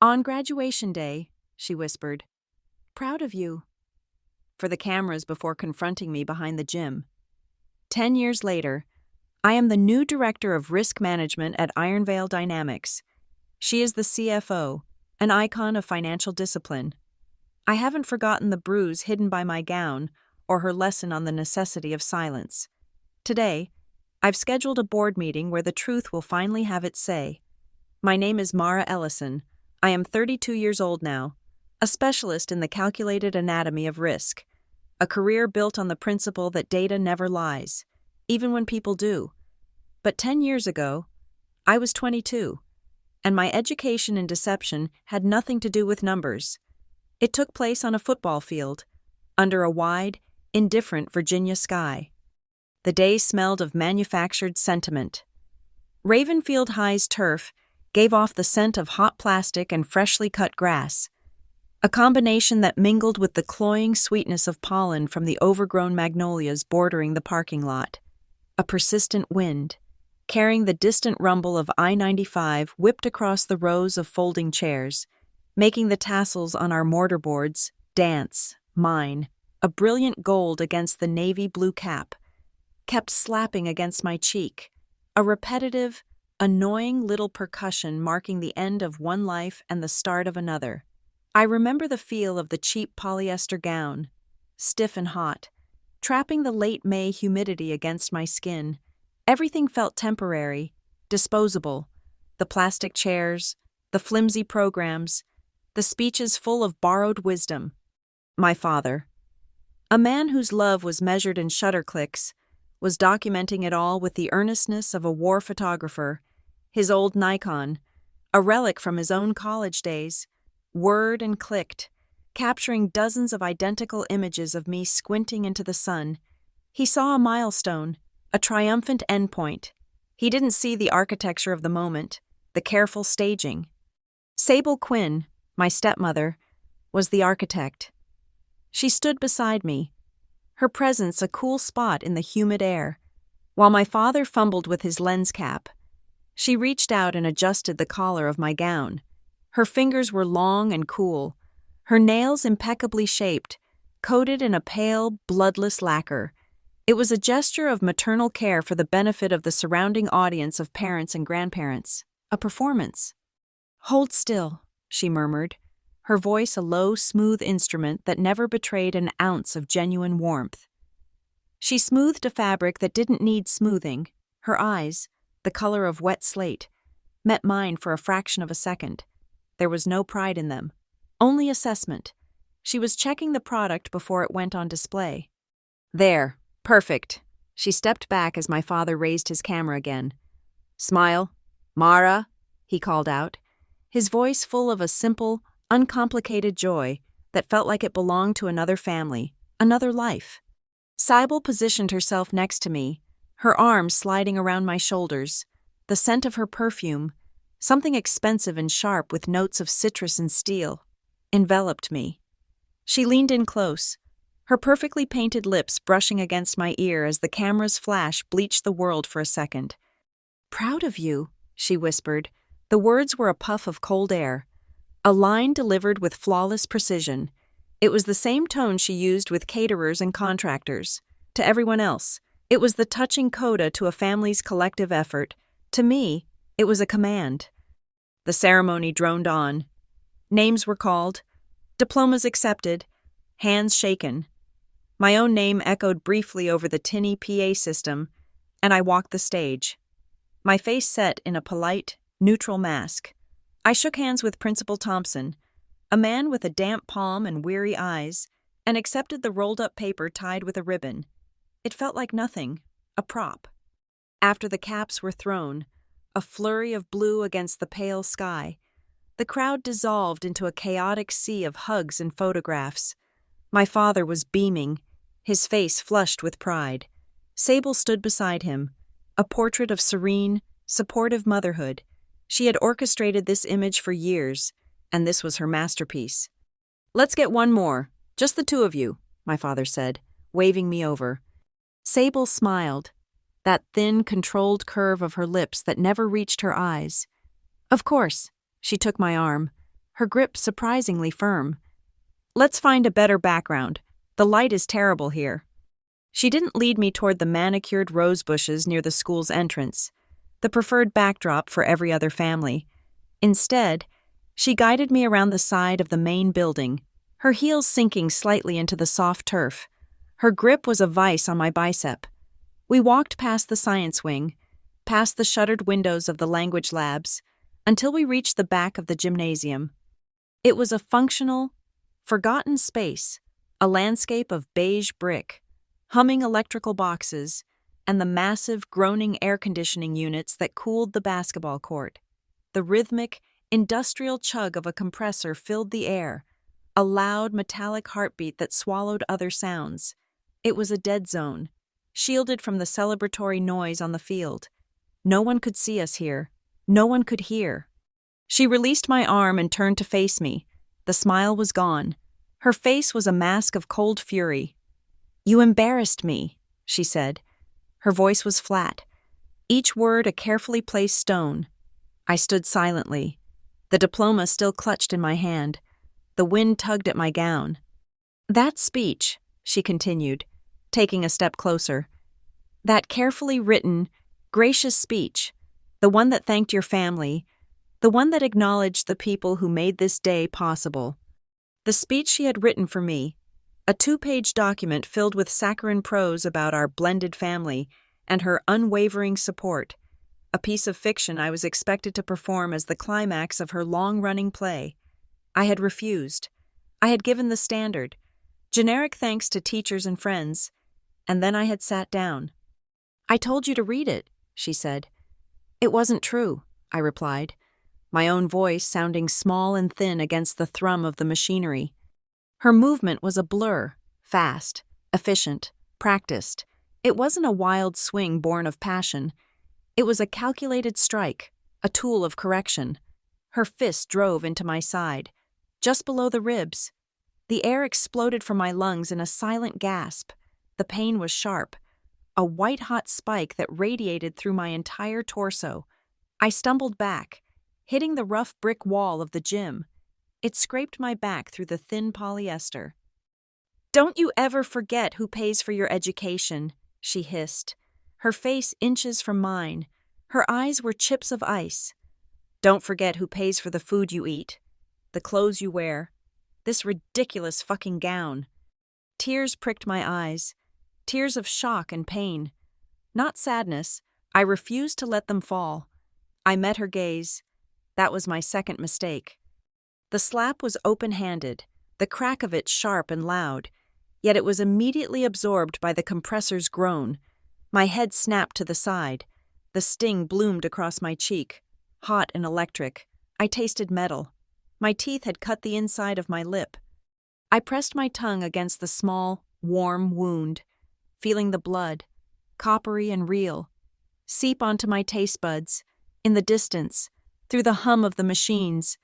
On graduation day, she whispered, "Proud of you," for the cameras before confronting me behind the gym. 10 years later, I am the new director of risk management at Ironvale Dynamics. She is the CFO, an icon of financial discipline. I haven't forgotten the bruise hidden by my gown or her lesson on the necessity of silence. Today, I've scheduled a board meeting where the truth will finally have its say. My name is Mara Ellison. I am 32 years old now, a specialist in the calculated anatomy of risk, a career built on the principle that data never lies, even when people do. But 10 years ago, I was 22, and my education in deception had nothing to do with numbers. It took place on a football field, under a wide, indifferent Virginia sky. The day smelled of manufactured sentiment. Ravenfield High's turf gave off the scent of hot plastic and freshly cut grass, a combination that mingled with the cloying sweetness of pollen from the overgrown magnolias bordering the parking lot. A persistent wind, carrying the distant rumble of I-95, whipped across the rows of folding chairs, making the tassels on our mortarboards dance, mine, a brilliant gold against the navy blue cap, kept slapping against my cheek, a repetitive, annoying little percussion marking the end of one life and the start of another. I remember the feel of the cheap polyester gown, stiff and hot, trapping the late May humidity against my skin. Everything felt temporary, disposable. The plastic chairs, the flimsy programs, the speeches full of borrowed wisdom. My father, a man whose love was measured in shutter clicks, was documenting it all with the earnestness of a war photographer. His old Nikon, a relic from his own college days, whirred and clicked, capturing dozens of identical images of me squinting into the sun. He saw a milestone, a triumphant endpoint. He didn't see the architecture of the moment, the careful staging. Sable Quinn, my stepmother, was the architect. She stood beside me, her presence a cool spot in the humid air, while my father fumbled with his lens cap. She reached out and adjusted the collar of my gown. Her fingers were long and cool, her nails impeccably shaped, coated in a pale, bloodless lacquer. It was a gesture of maternal care for the benefit of the surrounding audience of parents and grandparents. A performance. "Hold still," she murmured, her voice a low, smooth instrument that never betrayed an ounce of genuine warmth. She smoothed a fabric that didn't need smoothing. Her eyes, the color of wet slate, met mine for a fraction of a second. There was no pride in them, only assessment. She was checking the product before it went on display. "There, perfect." She stepped back as my father raised his camera again. "Smile, Mara," he called out, his voice full of a simple, uncomplicated joy that felt like it belonged to another family, another life. Sybil positioned herself next to me, her arms sliding around my shoulders. The scent of her perfume, something expensive and sharp with notes of citrus and steel, enveloped me. She leaned in close, her perfectly painted lips brushing against my ear as the camera's flash bleached the world for a second. "Proud of you," she whispered. The words were a puff of cold air, a line delivered with flawless precision. It was the same tone she used with caterers and contractors. To everyone else, it was the touching coda to a family's collective effort. To me, it was a command. The ceremony droned on. Names were called, diplomas accepted, hands shaken. My own name echoed briefly over the tinny PA system, and I walked the stage, my face set in a polite, neutral mask. I shook hands with Principal Thompson, a man with a damp palm and weary eyes, and accepted the rolled-up paper tied with a ribbon. It felt like nothing, a prop. After the caps were thrown, a flurry of blue against the pale sky, the crowd dissolved into a chaotic sea of hugs and photographs. My father was beaming, his face flushed with pride. Sable stood beside him, a portrait of serene, supportive motherhood. She had orchestrated this image for years, and this was her masterpiece. "Let's get one more, just the two of you," my father said, waving me over. Sable smiled, that thin, controlled curve of her lips that never reached her eyes. "Of course." She took my arm, her grip surprisingly firm. "Let's find a better background. The light is terrible here." She didn't lead me toward the manicured rose bushes near the school's entrance, the preferred backdrop for every other family. Instead, she guided me around the side of the main building, her heels sinking slightly into the soft turf. Her grip was a vice on my bicep. We walked past the science wing, past the shuttered windows of the language labs, until we reached the back of the gymnasium. It was a functional, forgotten space, a landscape of beige brick, humming electrical boxes, and the massive, groaning air conditioning units that cooled the basketball court. The rhythmic, industrial chug of a compressor filled the air, a loud, metallic heartbeat that swallowed other sounds. It was a dead zone, shielded from the celebratory noise on the field. No one could see us here. No one could hear. She released my arm and turned to face me. The smile was gone. Her face was a mask of cold fury. "You embarrassed me," she said. Her voice was flat, each word a carefully placed stone. I stood silently, the diploma still clutched in my hand. The wind tugged at my gown. "That speech," she continued, taking a step closer. "That carefully written, gracious speech, the one that thanked your family, the one that acknowledged the people who made this day possible. The speech she had written for me, a 2-page document filled with saccharine prose about our blended family and her unwavering support, a piece of fiction I was expected to perform as the climax of her long-running play. I had refused. I had given the standard, generic thanks to teachers and friends, and then I had sat down. "I told you to read it," she said. "It wasn't true," I replied, my own voice sounding small and thin against the thrum of the machinery. Her movement was a blur, fast, efficient, practiced. It wasn't a wild swing born of passion. It was a calculated strike, a tool of correction. Her fist drove into my side, just below the ribs. The air exploded from my lungs in a silent gasp. The pain was sharp, a white-hot spike that radiated through my entire torso. I stumbled back, hitting the rough brick wall of the gym. It scraped my back through the thin polyester. "Don't you ever forget who pays for your education," she hissed, her face inches from mine. Her eyes were chips of ice. "Don't forget who pays for the food you eat, the clothes you wear, this ridiculous fucking gown." Tears pricked my eyes, tears of shock and pain. Not sadness. I refused to let them fall. I met her gaze. That was my second mistake. The slap was open-handed, the crack of it sharp and loud, yet it was immediately absorbed by the compressor's groan. My head snapped to the side. The sting bloomed across my cheek, hot and electric. I tasted metal. My teeth had cut the inside of my lip. I pressed my tongue against the small, warm wound, feeling the blood, coppery and real, seep onto my taste buds. In the distance, through the hum of the machines,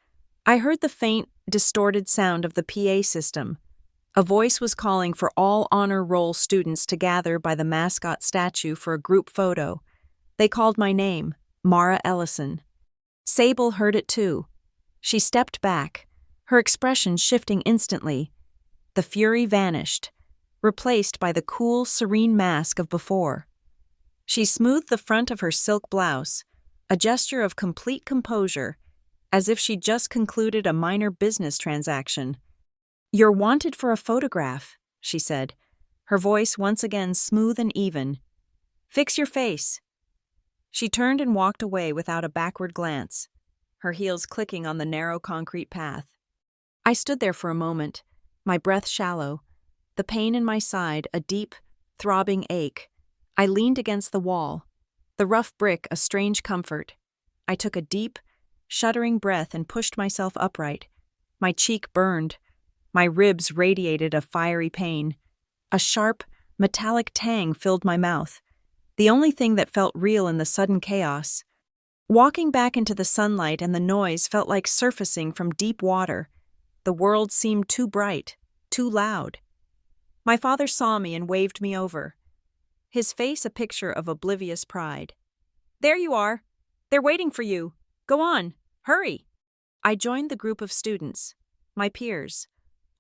I heard the faint, distorted sound of the PA system. A voice was calling for all honor roll students to gather by the mascot statue for a group photo. They called my name, Mara Ellison. Sable heard it too. She stepped back, her expression shifting instantly. The fury vanished, replaced by the cool, serene mask of before. She smoothed the front of her silk blouse, a gesture of complete composure, as if she'd just concluded a minor business transaction. "You're wanted for a photograph," she said, her voice once again smooth and even. "Fix your face." She turned and walked away without a backward glance, her heels clicking on the narrow concrete path. I stood there for a moment, my breath shallow, the pain in my side a deep, throbbing ache. I leaned against the wall, the rough brick a strange comfort. I took a deep, shuddering breath and pushed myself upright. My cheek burned. My ribs radiated a fiery pain. A sharp, metallic tang filled my mouth, the only thing that felt real in the sudden chaos. Walking back into the sunlight and the noise felt like surfacing from deep water. The world seemed too bright, too loud. My father saw me and waved me over, his face a picture of oblivious pride. "There you are. They're waiting for you. Go on. Hurry." I joined the group of students, my peers,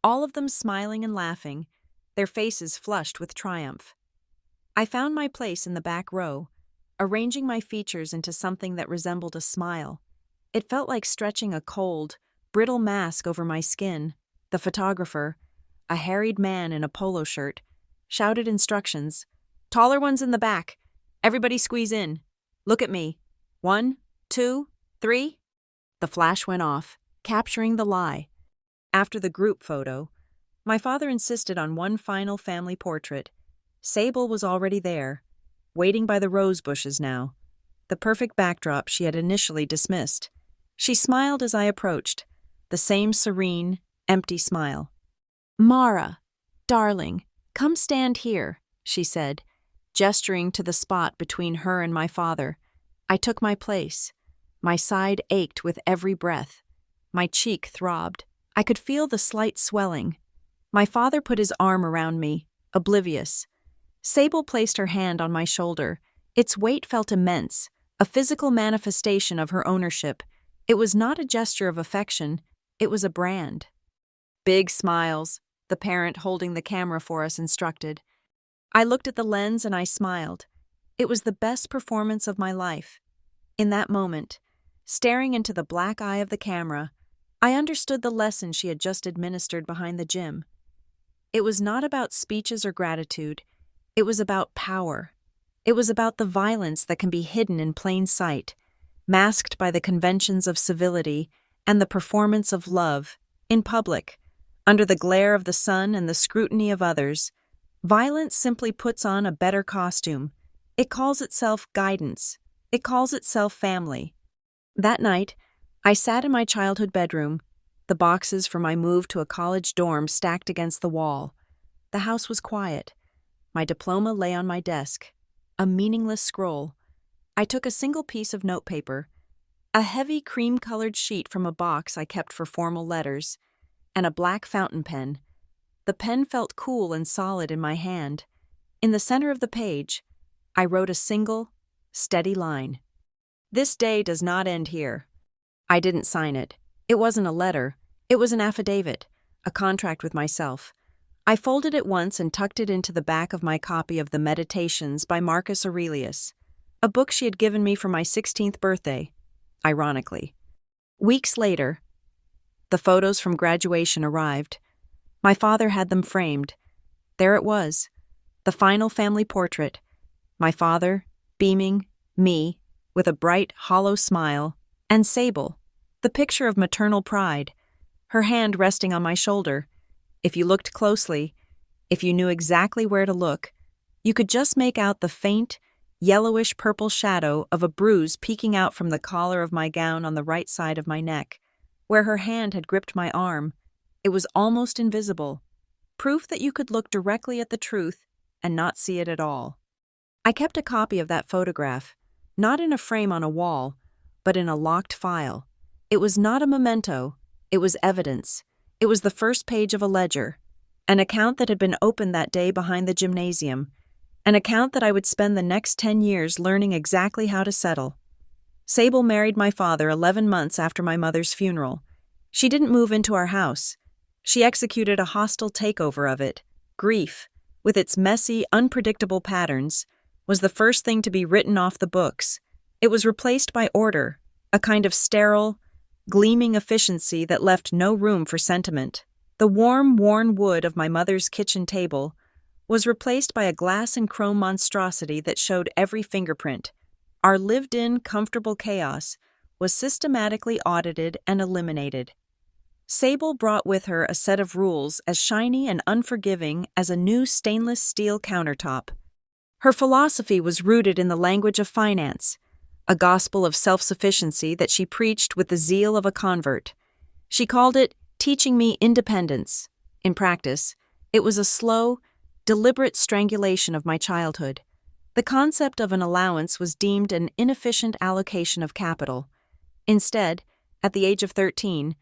all of them smiling and laughing, their faces flushed with triumph. I found my place in the back row, arranging my features into something that resembled a smile. It felt like stretching a cold, brittle mask over my skin. The photographer, a harried man in a polo shirt, shouted instructions. "Taller ones in the back. Everybody squeeze in. Look at me. 1, 2, 3. The flash went off, capturing the lie. After the group photo, my father insisted on one final family portrait. Sable was already there, waiting by the rose bushes now, the perfect backdrop she had initially dismissed. She smiled as I approached, the same serene, empty smile. "Mara, darling, come stand here," she said, gesturing to the spot between her and my father. I took my place. My side ached with every breath. My cheek throbbed. I could feel the slight swelling. My father put his arm around me, oblivious. Sable placed her hand on my shoulder. Its weight felt immense, a physical manifestation of her ownership. It was not a gesture of affection, it was a brand. "Big smiles," the parent holding the camera for us instructed. I looked at the lens and I smiled. It was the best performance of my life. In that moment, staring into the black eye of the camera, I understood the lesson she had just administered behind the gym. It was not about speeches or gratitude. It was about power. It was about the violence that can be hidden in plain sight, masked by the conventions of civility and the performance of love, in public, under the glare of the sun and the scrutiny of others. Violence simply puts on a better costume. It calls itself guidance. It calls itself family. That night, I sat in my childhood bedroom, the boxes for my move to a college dorm stacked against the wall. The house was quiet. My diploma lay on my desk, a meaningless scroll. I took a single piece of notepaper, a heavy cream-colored sheet from a box I kept for formal letters, and a black fountain pen. The pen felt cool and solid in my hand. In the center of the page, I wrote a single, steady line. "This day does not end here." I didn't sign it. It wasn't a letter. It was an affidavit, a contract with myself. I folded it once and tucked it into the back of my copy of the Meditations by Marcus Aurelius, a book she had given me for my 16th birthday, ironically. Weeks later, the photos from graduation arrived. My father had them framed. There it was, the final family portrait. My father, beaming, me, with a bright, hollow smile, and Sable, the picture of maternal pride, her hand resting on my shoulder. If you looked closely, if you knew exactly where to look, you could just make out the faint, yellowish-purple shadow of a bruise peeking out from the collar of my gown on the right side of my neck, where her hand had gripped my arm. It was almost invisible, proof that you could look directly at the truth and not see it at all. I kept a copy of that photograph, not in a frame on a wall, but in a locked file. It was not a memento, it was evidence. It was the first page of a ledger, an account that had been opened that day behind the gymnasium, an account that I would spend the next 10 years learning exactly how to settle. Sable married my father 11 months after my mother's funeral. She didn't move into our house. She executed a hostile takeover of it. Grief, with its messy, unpredictable patterns, was the first thing to be written off the books. It was replaced by order, a kind of sterile, gleaming efficiency that left no room for sentiment. The warm, worn wood of my mother's kitchen table was replaced by a glass and chrome monstrosity that showed every fingerprint. Our lived-in, comfortable chaos was systematically audited and eliminated. Sable brought with her a set of rules as shiny and unforgiving as a new stainless steel countertop. Her philosophy was rooted in the language of finance, a gospel of self-sufficiency that she preached with the zeal of a convert. She called it teaching me independence. In practice, it was a slow, deliberate strangulation of my childhood. The concept of an allowance was deemed an inefficient allocation of capital. Instead, at the age of 13,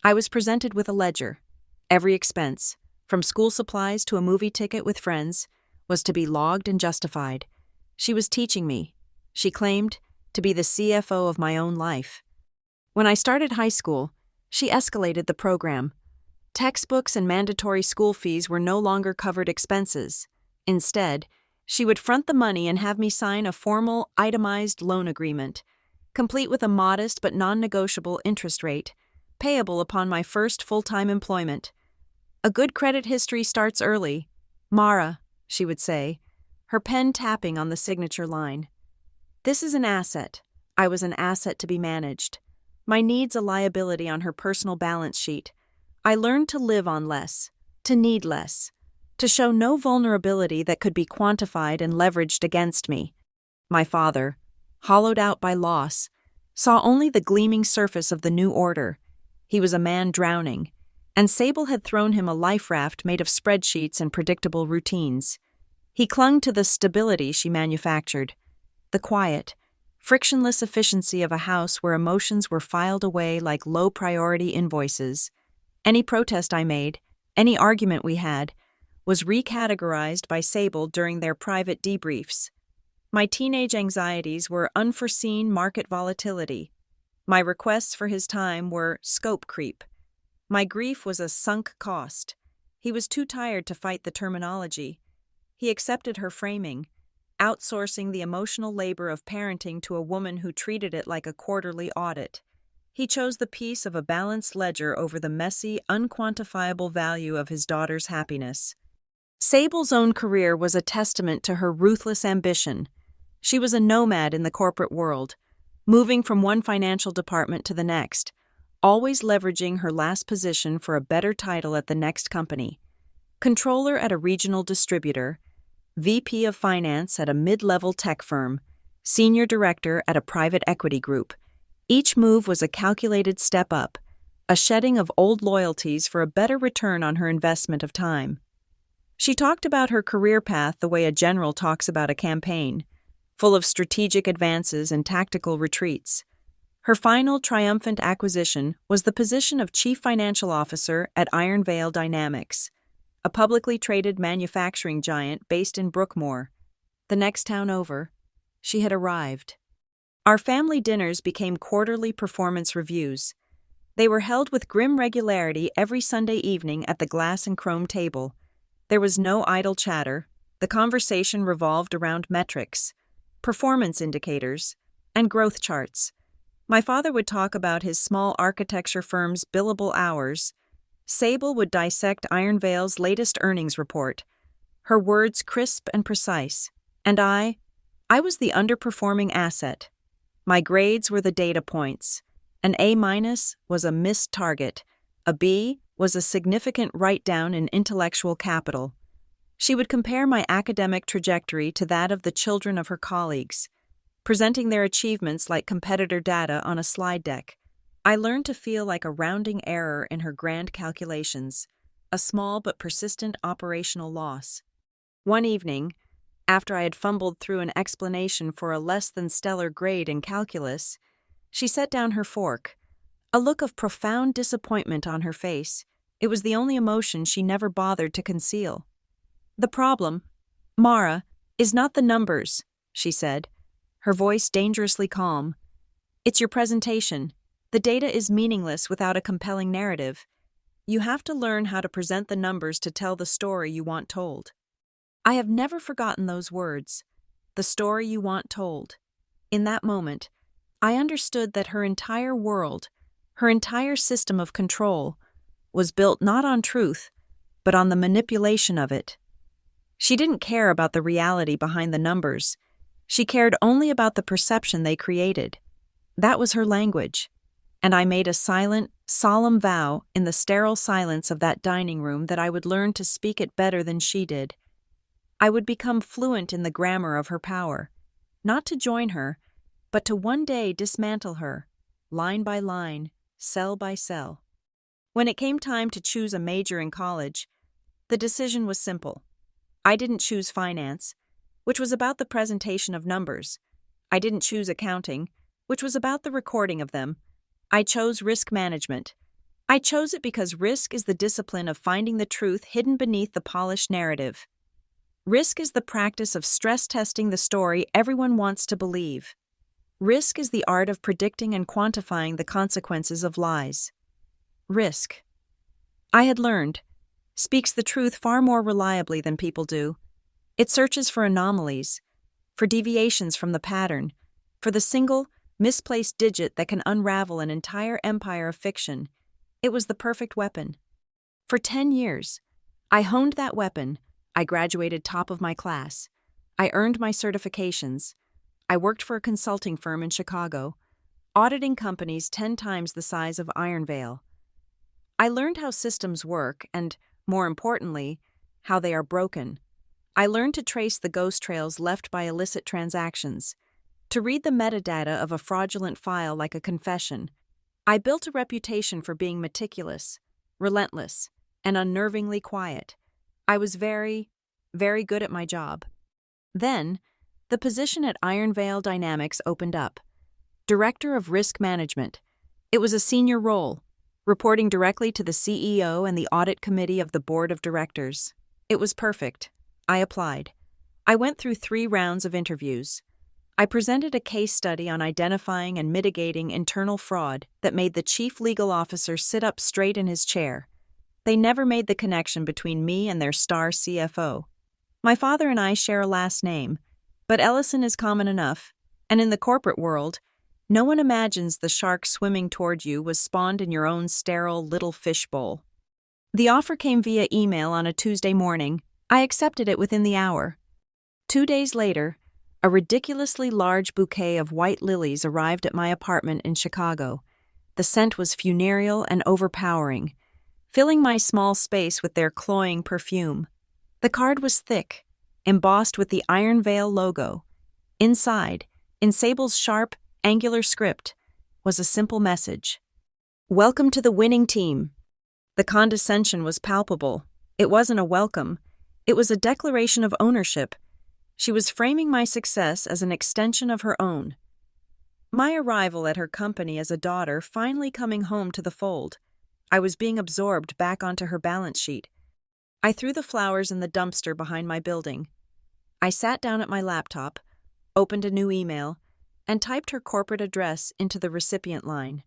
I was presented with a ledger. Every expense, from school supplies to a movie ticket with friends, was to be logged and justified. She was teaching me, she claimed, to be the CFO of my own life. When I started high school, She escalated the program. Textbooks and mandatory school fees were no longer covered expenses. Instead, she would front the money and have me sign a formal, itemized loan agreement, complete with a modest but non-negotiable interest rate, payable upon my first full-time employment. A good credit history starts early. Mara, she would say, her pen tapping on the signature line. This is an asset. I was an asset to be managed. My needs a liability on her personal balance sheet. I learned to live on less, to need less, to show no vulnerability that could be quantified and leveraged against me. My father, hollowed out by loss, saw only the gleaming surface of the new order. He was a man drowning, and Sable had thrown him a life raft made of spreadsheets and predictable routines. He clung to the stability she manufactured, the quiet, frictionless efficiency of a house where emotions were filed away like low-priority invoices. Any protest I made, any argument we had, was recategorized by Sable during their private debriefs. My teenage anxieties were unforeseen market volatility. My requests for his time were scope creep. My grief was a sunk cost. He was too tired to fight the terminology. He accepted her framing, outsourcing the emotional labor of parenting to a woman who treated it like a quarterly audit. He chose the peace of a balanced ledger over the messy, unquantifiable value of his daughter's happiness. Sable's own career was a testament to her ruthless ambition. She was a nomad in the corporate world, moving from one financial department to the next, always leveraging her last position for a better title at the next company. Controller at a regional distributor, VP of finance at a mid-level tech firm, senior director at a private equity group. Each move was a calculated step up, a shedding of old loyalties for a better return on her investment of time. She talked about her career path the way a general talks about a campaign, full of strategic advances and tactical retreats. Her final triumphant acquisition was the position of Chief Financial Officer at Iron Veil Dynamics, a publicly traded manufacturing giant based in Brookmore. The next town over, she had arrived. Our family dinners became quarterly performance reviews. They were held with grim regularity every Sunday evening at the glass and chrome table. There was no idle chatter. The conversation revolved around metrics, performance indicators, and growth charts. My father would talk about his small architecture firm's billable hours. Sable would dissect Iron Veil's latest earnings report, her words crisp and precise. And I was the underperforming asset. My grades were the data points. An A- was a missed target. A B was a significant write-down in intellectual capital. She would compare my academic trajectory to that of the children of her colleagues, presenting their achievements like competitor data on a slide deck. I learned to feel like a rounding error in her grand calculations, a small but persistent operational loss. One evening, after I had fumbled through an explanation for a less-than-stellar grade in calculus, she set down her fork, a look of profound disappointment on her face. It was the only emotion she never bothered to conceal. "The problem, Mara, is not the numbers," she said, her voice dangerously calm. "It's your presentation. The data is meaningless without a compelling narrative. You have to learn how to present the numbers to tell the story you want told." I have never forgotten those words, the story you want told. In that moment, I understood that her entire world, her entire system of control, was built not on truth, but on the manipulation of it. She didn't care about the reality behind the numbers. She cared only about the perception they created. That was her language. And I made a silent, solemn vow in the sterile silence of that dining room that I would learn to speak it better than she did. I would become fluent in the grammar of her power, not to join her, but to one day dismantle her, line by line, cell by cell. When it came time to choose a major in college, the decision was simple. I didn't choose finance, which was about the presentation of numbers. I didn't choose accounting, which was about the recording of them. I chose risk management. I chose it because risk is the discipline of finding the truth hidden beneath the polished narrative. Risk is the practice of stress testing the story everyone wants to believe. Risk is the art of predicting and quantifying the consequences of lies. Risk. I had learned, speaks the truth far more reliably than people do. It searches for anomalies, for deviations from the pattern, for the single, misplaced digit that can unravel an entire empire of fiction. It was the perfect weapon. For 10 years, I honed that weapon. I graduated top of my class. I earned my certifications. I worked for a consulting firm in Chicago, auditing companies 10 times the size of Iron Veil. I learned how systems work and, more importantly, how they are broken. I learned to trace the ghost trails left by illicit transactions, to read the metadata of a fraudulent file like a confession. I built a reputation for being meticulous, relentless, and unnervingly quiet. I was very, very good at my job. Then, the position at Iron Veil Dynamics opened up. Director of Risk Management. It was a senior role, reporting directly to the CEO and the audit committee of the board of directors. It was perfect. I applied. I went through 3 rounds of interviews. I presented a case study on identifying and mitigating internal fraud that made the chief legal officer sit up straight in his chair. They never made the connection between me and their star CFO. My father and I share a last name, but Ellison is common enough, and in the corporate world, no one imagines the shark swimming toward you was spawned in your own sterile little fishbowl. The offer came via email on a Tuesday morning. I accepted it within the hour. 2 days later, a ridiculously large bouquet of white lilies arrived at my apartment in Chicago. The scent was funereal and overpowering, filling my small space with their cloying perfume. The card was thick, embossed with the Iron Veil logo. Inside, in Sable's sharp, angular script, was a simple message. "Welcome to the winning team." The condescension was palpable. It wasn't a welcome. It was a declaration of ownership. She was framing my success as an extension of her own. My arrival at her company as a daughter finally coming home to the fold. I was being absorbed back onto her balance sheet. I threw the flowers in the dumpster behind my building. I sat down at my laptop, opened a new email, and typed her corporate address into the recipient line.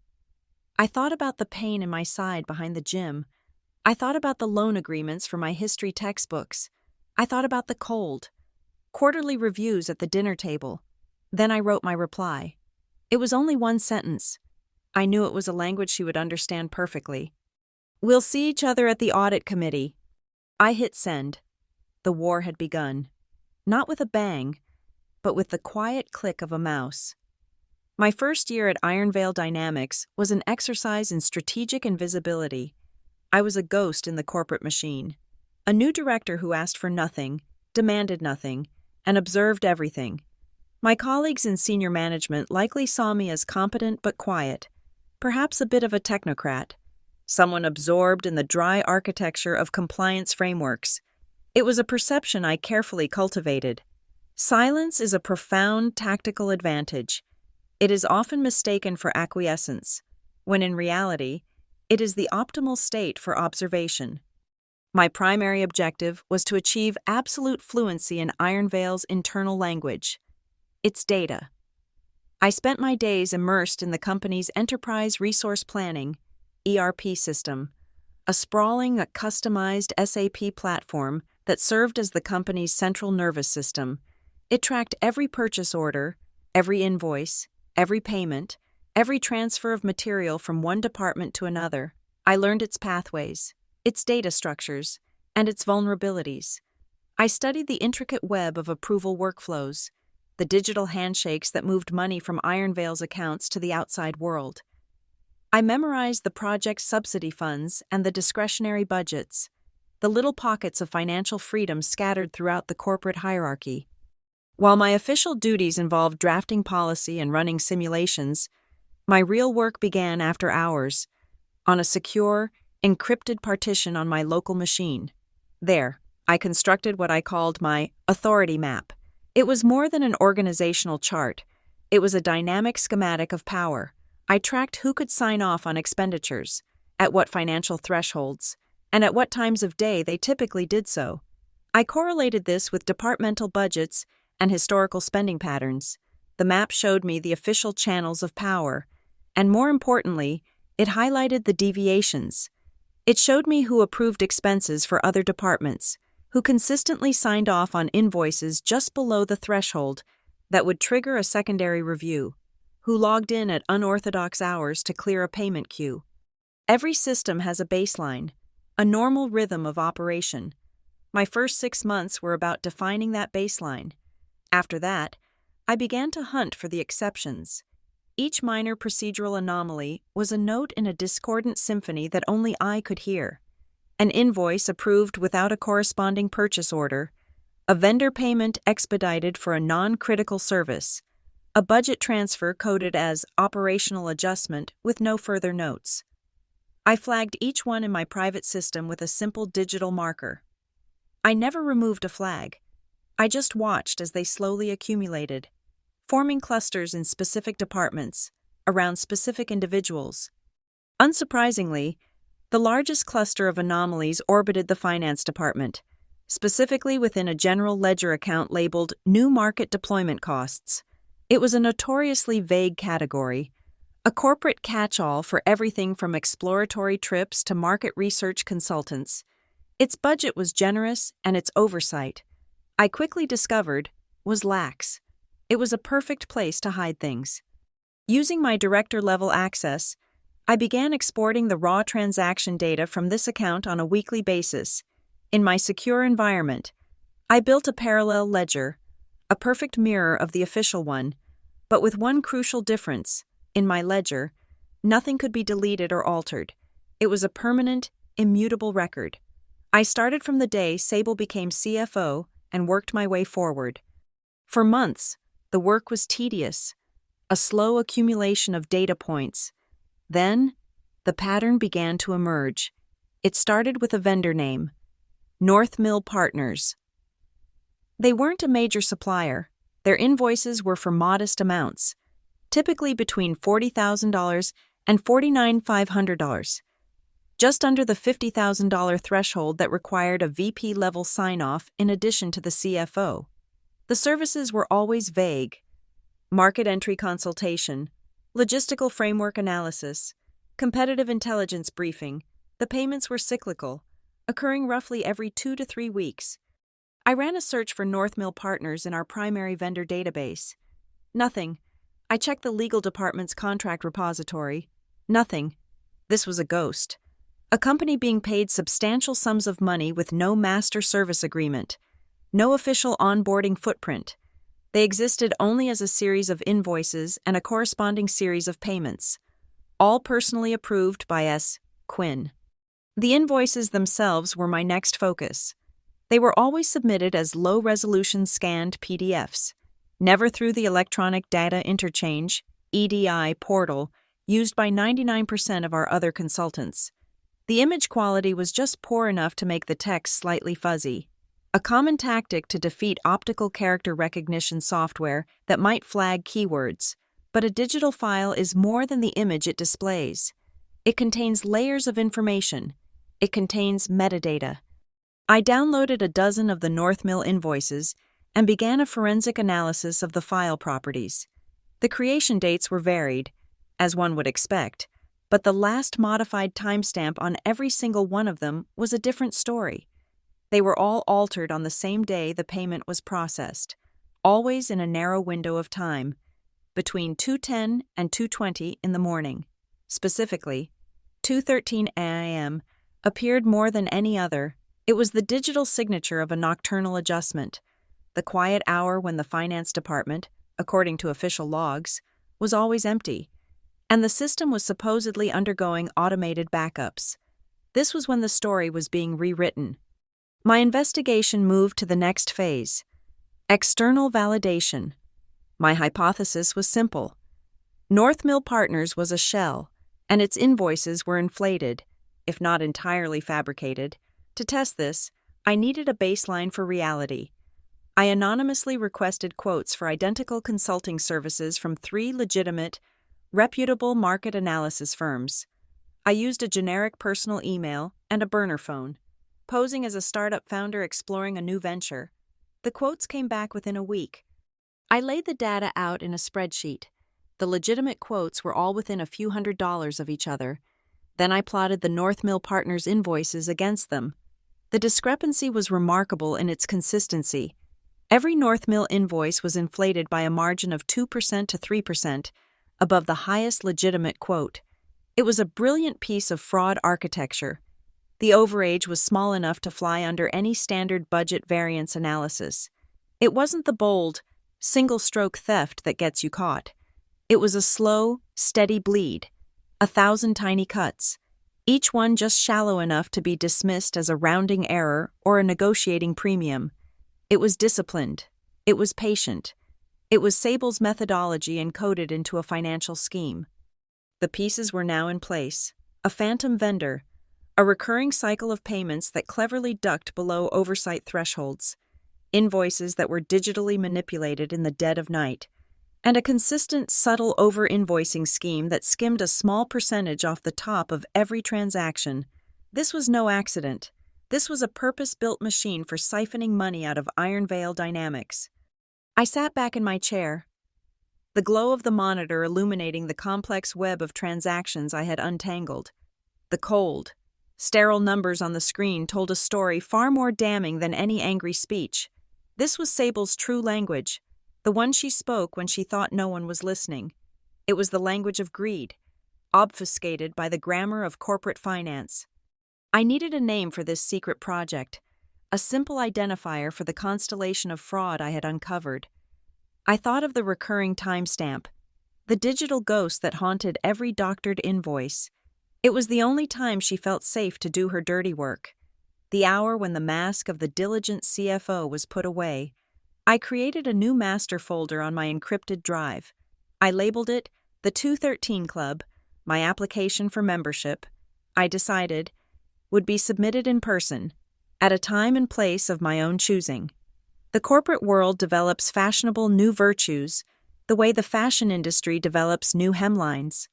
I thought about the pain in my side behind the gym. I thought about the loan agreements for my history textbooks. I thought about the cold, quarterly reviews at the dinner table. Then I wrote my reply. It was only 1 sentence. I knew it was a language she would understand perfectly. "We'll see each other at the audit committee." I hit send. The war had begun. Not with a bang, but with the quiet click of a mouse. My first year at Iron Veil Dynamics was an exercise in strategic invisibility. I was a ghost in the corporate machine. A new director who asked for nothing, demanded nothing, and observed everything. My colleagues in senior management likely saw me as competent but quiet, perhaps a bit of a technocrat, someone absorbed in the dry architecture of compliance frameworks. It was a perception I carefully cultivated. Silence is a profound tactical advantage. It is often mistaken for acquiescence, when in reality, it is the optimal state for observation. My primary objective was to achieve absolute fluency in Iron Veil's internal language, its data. I spent my days immersed in the company's enterprise resource planning, ERP system, a sprawling, customized SAP platform that served as the company's central nervous system. It tracked every purchase order, every invoice, every payment, every transfer of material from one department to another. I learned its pathways, its data structures, and its vulnerabilities. I studied the intricate web of approval workflows, the digital handshakes that moved money from Iron Veil's accounts to the outside world. I memorized the project subsidy funds and the discretionary budgets, the little pockets of financial freedom scattered throughout the corporate hierarchy. While my official duties involved drafting policy and running simulations, my real work began after hours, on a secure, encrypted partition on my local machine. There, I constructed what I called my authority map. It was more than an organizational chart. It was a dynamic schematic of power. I tracked who could sign off on expenditures, at what financial thresholds, and at what times of day they typically did so. I correlated this with departmental budgets and historical spending patterns. The map showed me the official channels of power, and more importantly, It highlighted the deviations. It showed me who approved expenses for other departments, who consistently signed off on invoices just below the threshold that would trigger a secondary review, who logged in at unorthodox hours to clear a payment queue. Every system has a baseline, a normal rhythm of operation. My first 6 months were about defining that baseline. After that, I began to hunt for the exceptions. Each minor procedural anomaly was a note in a discordant symphony that only I could hear. An invoice approved without a corresponding purchase order, a vendor payment expedited for a non-critical service, a budget transfer coded as operational adjustment with no further notes. I flagged each one in my private system with a simple digital marker. I never removed a flag. I just watched as they slowly accumulated, forming clusters in specific departments, around specific individuals. Unsurprisingly, the largest cluster of anomalies orbited the finance department, specifically within a general ledger account labeled New Market Deployment Costs. It was a notoriously vague category, a corporate catch-all for everything from exploratory trips to market research consultants. Its budget was generous, and its oversight, I quickly discovered, was lax. It was a perfect place to hide things. Using my director-level access, I began exporting the raw transaction data from this account on a weekly basis. In my secure environment, I built a parallel ledger, a perfect mirror of the official one, but with one crucial difference. In my ledger, nothing could be deleted or altered. It was a permanent, immutable record. I started from the day Sable became CFO and worked my way forward. For months, the work was tedious, a slow accumulation of data points. Then, the pattern began to emerge. It started with a vendor name, North Mill Partners. They weren't a major supplier. Their invoices were for modest amounts, typically between $40,000 and $49,500, just under the $50,000 threshold that required a VP-level sign-off in addition to the CFO. The services were always vague: market entry consultation, logistical framework analysis, competitive intelligence briefing. The payments were cyclical, occurring roughly every 2 to 3 weeks. I ran a search for North Mill Partners in our primary vendor database. Nothing. I checked the legal department's contract repository. Nothing. This was a ghost. A company being paid substantial sums of money with no master service agreement, no official onboarding footprint. They existed only as a series of invoices and a corresponding series of payments, all personally approved by S. Quinn. The invoices themselves were my next focus. They were always submitted as low-resolution scanned PDFs, never through the Electronic Data Interchange (EDI) portal used by 99% of our other consultants. The image quality was just poor enough to make the text slightly fuzzy, a common tactic to defeat optical character recognition software that might flag keywords. But a digital file is more than the image it displays. It contains layers of information. It contains metadata. I downloaded a dozen of the North Mill invoices and began a forensic analysis of the file properties. The creation dates were varied, as one would expect, but the last modified timestamp on every single one of them was a different story. They were all altered on the same day the payment was processed, always in a narrow window of time, between 2:10 and 2:20 in the morning. Specifically, 2:13 a.m. appeared more than any other. It was the digital signature of a nocturnal adjustment, the quiet hour when the finance department, according to official logs, was always empty, and the system was supposedly undergoing automated backups. This was when the story was being rewritten. My investigation moved to the next phase: external validation. My hypothesis was simple. North Mill Partners was a shell, and its invoices were inflated, if not entirely fabricated. To test this, I needed a baseline for reality. I anonymously requested quotes for identical consulting services from 3 legitimate, reputable market analysis firms. I used a generic personal email and a burner phone, posing as a startup founder exploring a new venture. The quotes came back within a week. I laid the data out in a spreadsheet. The legitimate quotes were all within a few $100s of each other, Then I plotted the North Mill Partners invoices against them. The discrepancy was remarkable in its consistency. Every North Mill invoice was inflated by a margin of 2% to 3%, above the highest legitimate quote. It was a brilliant piece of fraud architecture. The overage was small enough to fly under any standard budget variance analysis. It wasn't the bold, single-stroke theft that gets you caught. It was a slow, steady bleed, 1,000 tiny cuts, each one just shallow enough to be dismissed as a rounding error or a negotiating premium. It was disciplined. It was patient. It was Sable's methodology encoded into a financial scheme. The pieces were now in place. A phantom vendor, a recurring cycle of payments that cleverly ducked below oversight thresholds, invoices that were digitally manipulated in the dead of night, and a consistent, subtle over-invoicing scheme that skimmed a small percentage off the top of every transaction. This was no accident. This was a purpose-built machine for siphoning money out of Iron Veil dynamics. I sat back in my chair, the glow of the monitor illuminating the complex web of transactions I had untangled. The cold, sterile numbers on the screen told a story far more damning than any angry speech. This was Sable's true language, the one she spoke when she thought no one was listening. It was the language of greed, obfuscated by the grammar of corporate finance. I needed a name for this secret project, a simple identifier for the constellation of fraud I had uncovered. I thought of the recurring timestamp, the digital ghost that haunted every doctored invoice. It was the only time she felt safe to do her dirty work. The hour when the mask of the diligent CFO was put away. I created a new master folder on my encrypted drive. I labeled it the 213 Club, my application for membership. I decided would be submitted in person, at a time and place of my own choosing. The corporate world develops fashionable new virtues the way the fashion industry develops new hemlines.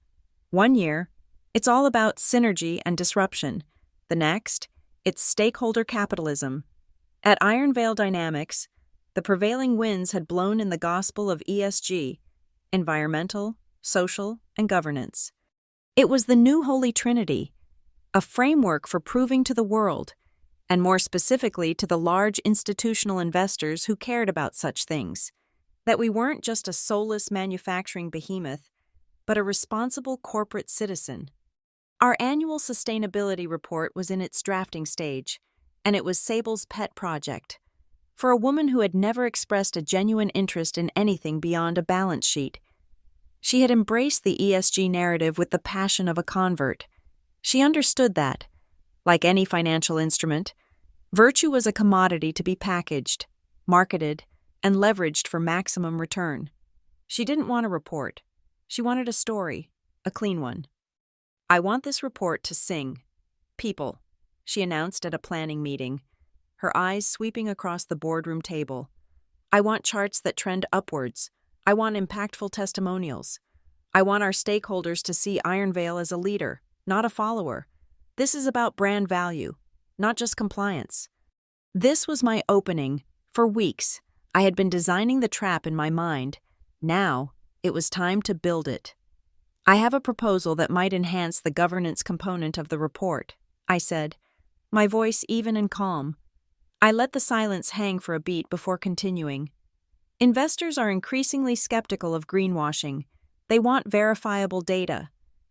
One year, it's all about synergy and disruption. The next, it's stakeholder capitalism. At Iron Veil Dynamics, the prevailing winds had blown in the gospel of ESG, environmental, social, and governance. It was the new Holy Trinity, a framework for proving to the world, and more specifically to the large institutional investors who cared about such things, that we weren't just a soulless manufacturing behemoth, but a responsible corporate citizen. Our annual sustainability report was in its drafting stage, and it was Sable's pet project. For a woman who had never expressed a genuine interest in anything beyond a balance sheet, she had embraced the ESG narrative with the passion of a convert. She understood that, like any financial instrument, virtue was a commodity to be packaged, marketed, and leveraged for maximum return. She didn't want a report. She wanted a story, a clean one. "I want this report to sing. People," she announced at a planning meeting, her eyes sweeping across the boardroom table. "I want charts that trend upwards. I want impactful testimonials. I want our stakeholders to see Iron Veil as a leader, not a follower. This is about brand value, not just compliance." This was my opening. For weeks, I had been designing the trap in my mind. Now, it was time to build it. "I have a proposal that might enhance the governance component of the report," I said, my voice even and calm. I let the silence hang for a beat before continuing. "Investors are increasingly skeptical of greenwashing. They want verifiable data.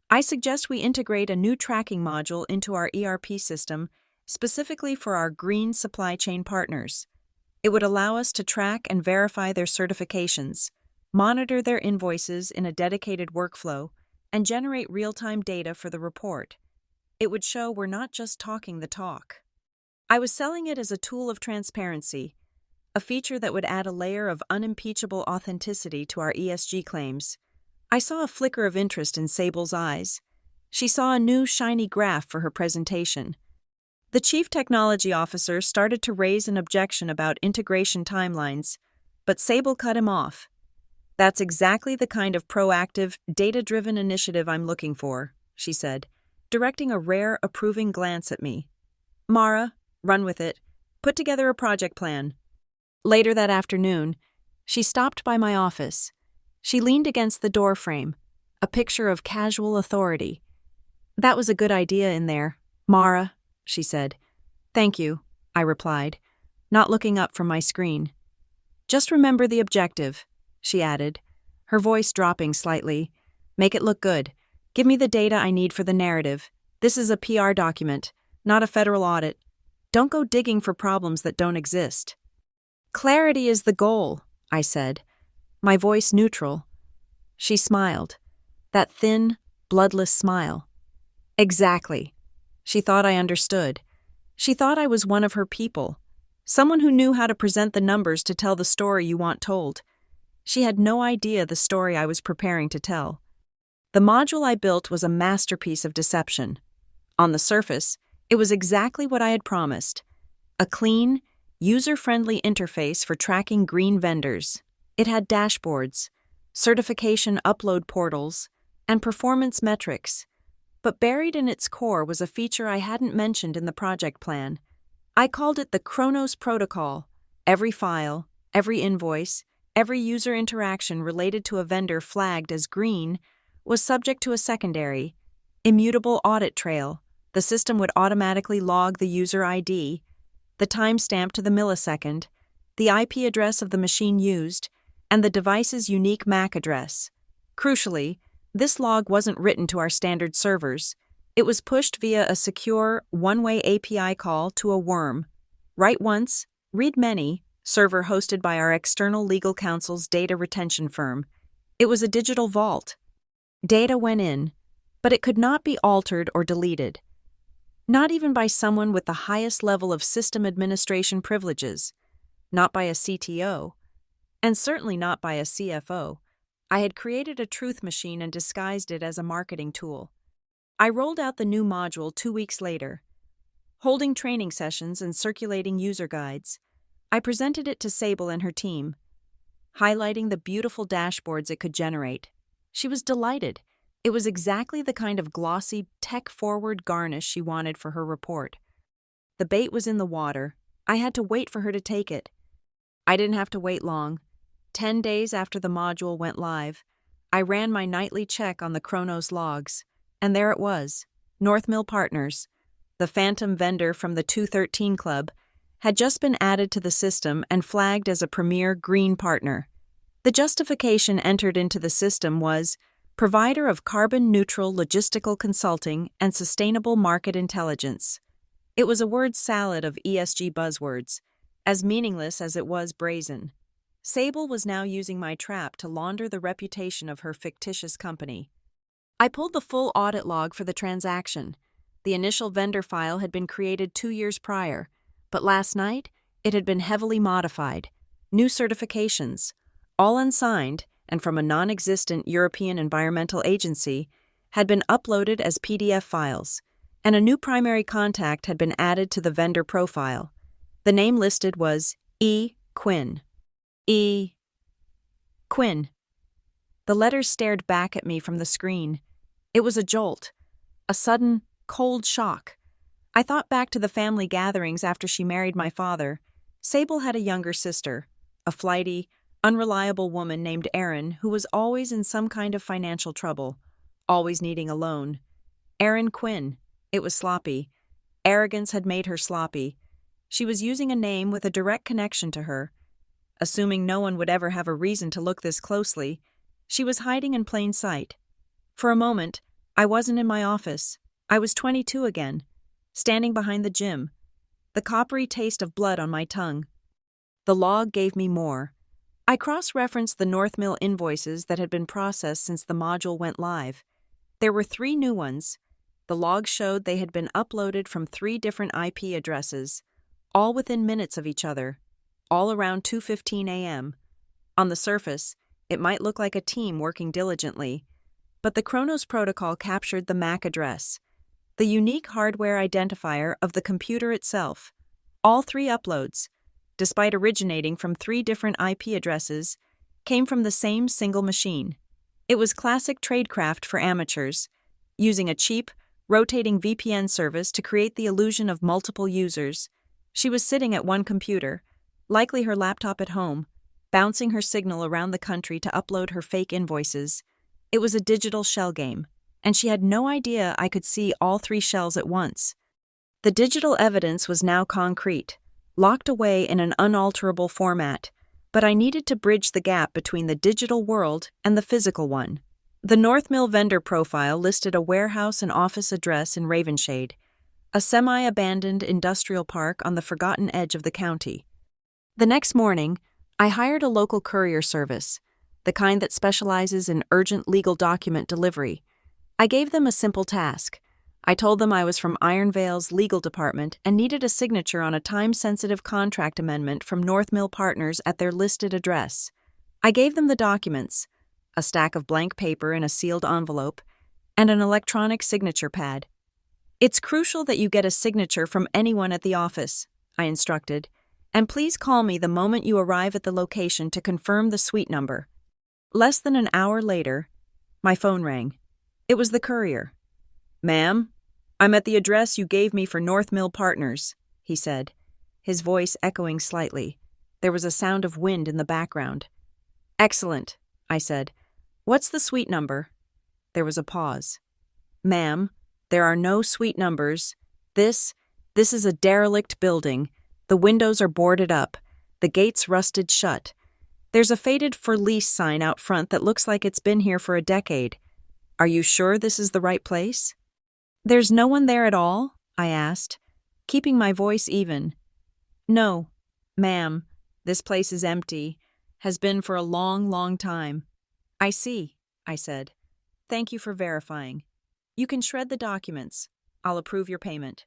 I suggest we integrate a new tracking module into our ERP system, specifically for our green supply chain partners. It would allow us to track and verify their certifications, monitor their invoices in a dedicated workflow, and generate real-time data for the report. It would show we're not just talking the talk." I was selling it as a tool of transparency, a feature that would add a layer of unimpeachable authenticity to our ESG claims. I saw a flicker of interest in Sable's eyes. She saw a new shiny graph for her presentation. The chief technology officer started to raise an objection about integration timelines, but Sable cut him off. "That's exactly the kind of proactive, data-driven initiative I'm looking for," she said, directing a rare, approving glance at me. "Mara, run with it. Put together a project plan." Later that afternoon, she stopped by my office. She leaned against the doorframe, a picture of casual authority. That was a good idea in there, Mara, she said. Thank you, I replied, not looking up from my screen. Just remember the objective, she added, her voice dropping slightly. Make it look good. Give me the data I need for the narrative. This is a PR document, not a federal audit. Don't go digging for problems that don't exist. Clarity is the goal, I said, my voice neutral. She smiled, that thin, bloodless smile. Exactly. She thought I understood. She thought I was one of her people, someone who knew how to present the numbers to tell the story you want told. She had no idea the story I was preparing to tell. The module I built was a masterpiece of deception. On the surface, it was exactly what I had promised. A clean, user-friendly interface for tracking green vendors. It had dashboards, certification upload portals, and performance metrics. But buried in its core was a feature I hadn't mentioned in the project plan. I called it the Kronos Protocol. Every file, every invoice, every user interaction related to a vendor flagged as green was subject to a secondary, immutable audit trail. The system would automatically log the user ID, the timestamp to the millisecond, the IP address of the machine used, and the device's unique MAC address. Crucially, this log wasn't written to our standard servers. It was pushed via a secure, one-way API call to a worm. Write once, read many, server hosted by our external legal counsel's data retention firm. It was a digital vault. Data went in, but it could not be altered or deleted. Not even by someone with the highest level of system administration privileges. Not by a CTO. And certainly not by a CFO. I had created a truth machine and disguised it as a marketing tool. I rolled out the new module 2 weeks later. Holding training sessions and circulating user guides, I presented it to Sable and her team, highlighting the beautiful dashboards it could generate. She was delighted. It was exactly the kind of glossy, tech-forward garnish she wanted for her report. The bait was in the water. I had to wait for her to take it. I didn't have to wait long. 10 days after the module went live, I ran my nightly check on the Kronos logs, and there it was. North Mill Partners, the phantom vendor from the 213 Club, had just been added to the system and flagged as a premier green partner. The justification entered into the system was provider of carbon-neutral logistical consulting and sustainable market intelligence. It was a word salad of ESG buzzwords, as meaningless as it was brazen. Sable was now using my trap to launder the reputation of her fictitious company. I pulled the full audit log for the transaction. The initial vendor file had been created 2 years prior, but last night it had been heavily modified. New certifications, all unsigned and from a non-existent European environmental agency, had been uploaded as PDF files, and a new primary contact had been added to the vendor profile. The name listed was E. Quinn. E. Quinn. The letters stared back at me from the screen. It was a jolt, a sudden, cold shock. I thought back to the family gatherings after she married my father. Sable had a younger sister, a flighty, unreliable woman named Erin who was always in some kind of financial trouble, always needing a loan. Erin Quinn. It was sloppy. Arrogance had made her sloppy. She was using a name with a direct connection to her. Assuming no one would ever have a reason to look this closely, she was hiding in plain sight. For a moment, I wasn't in my office. I was 22 again, standing behind the gym, the coppery taste of blood on my tongue. The log gave me more. I cross-referenced the North Mill invoices that had been processed since the module went live. There were 3 new ones. The log showed they had been uploaded from 3 different IP addresses, all within minutes of each other, all around 2:15 a.m. On the surface, it might look like a team working diligently, but the Kronos protocol captured the MAC address, the unique hardware identifier of the computer itself. All 3 uploads, despite originating from 3 different IP addresses, came from the same single machine. It was classic tradecraft for amateurs, using a cheap, rotating VPN service to create the illusion of multiple users. She was sitting at one computer, likely her laptop at home, bouncing her signal around the country to upload her fake invoices. It was a digital shell game, and she had no idea I could see all 3 shells at once. The digital evidence was now concrete, locked away in an unalterable format, but I needed to bridge the gap between the digital world and the physical one. The North Mill vendor profile listed a warehouse and office address in Ravenshade, a semi-abandoned industrial park on the forgotten edge of the county. The next morning, I hired a local courier service, the kind that specializes in urgent legal document delivery. I gave them a simple task. I told them I was from Iron Vale's legal department and needed a signature on a time-sensitive contract amendment from North Mill Partners at their listed address. I gave them the documents, a stack of blank paper in a sealed envelope, and an electronic signature pad. "It's crucial that you get a signature from anyone at the office," I instructed, "and please call me the moment you arrive at the location to confirm the suite number." Less than an hour later, my phone rang. It was the courier. "Ma'am, I'm at the address you gave me for North Mill Partners," he said, his voice echoing slightly. There was a sound of wind in the background. "Excellent," I said. "What's the suite number?" There was a pause. "Ma'am, there are no suite numbers. This is a derelict building. The windows are boarded up, the gates rusted shut. There's a faded for lease sign out front that looks like it's been here for a decade. Are you sure this is the right place?" "There's no one there at all?" I asked, keeping my voice even. "No, ma'am, this place is empty, has been for a long, long time." "I see," I said. "Thank you for verifying. You can shred the documents. I'll approve your payment."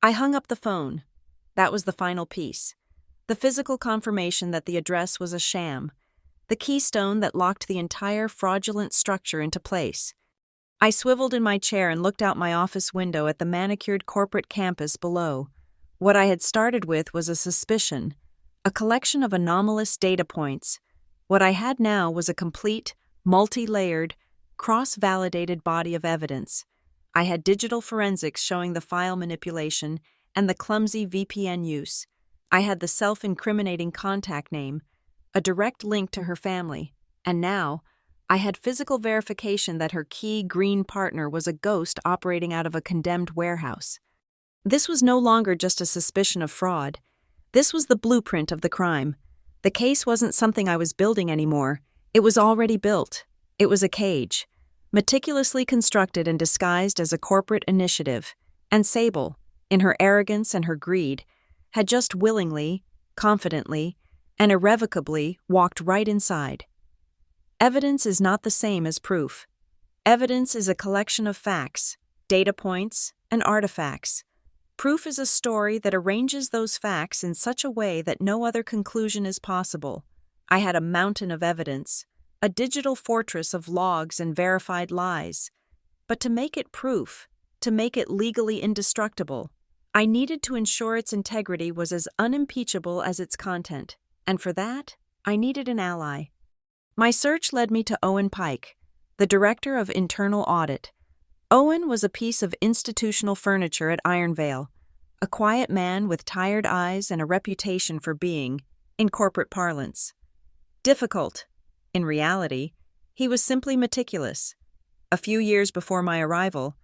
I hung up the phone. That was the final piece. The physical confirmation that the address was a sham. The keystone that locked the entire fraudulent structure into place. I swiveled in my chair and looked out my office window at the manicured corporate campus below. What I had started with was a suspicion, a collection of anomalous data points. What I had now was a complete, multi-layered, cross-validated body of evidence. I had digital forensics showing the file manipulation and the clumsy VPN use. I had the self-incriminating contact name, a direct link to her family, and now I had physical verification that her key green partner was a ghost operating out of a condemned warehouse. This was no longer just a suspicion of fraud. This was the blueprint of the crime. The case wasn't something I was building anymore. It was already built. It was a cage, meticulously constructed and disguised as a corporate initiative, and Sable, in her arrogance and her greed, had just willingly, confidently, and irrevocably walked right inside. Evidence is not the same as proof. Evidence is a collection of facts, data points, and artifacts. Proof is a story that arranges those facts in such a way that no other conclusion is possible. I had a mountain of evidence, a digital fortress of logs and verified lies. But to make it proof, to make it legally indestructible, I needed to ensure its integrity was as unimpeachable as its content, and for that, I needed an ally. My search led me to Owen Pike, the Director of Internal Audit. Owen was a piece of institutional furniture at Iron Vale, a quiet man with tired eyes and a reputation for being, in corporate parlance, difficult. In reality, he was simply meticulous. A few years before my arrival,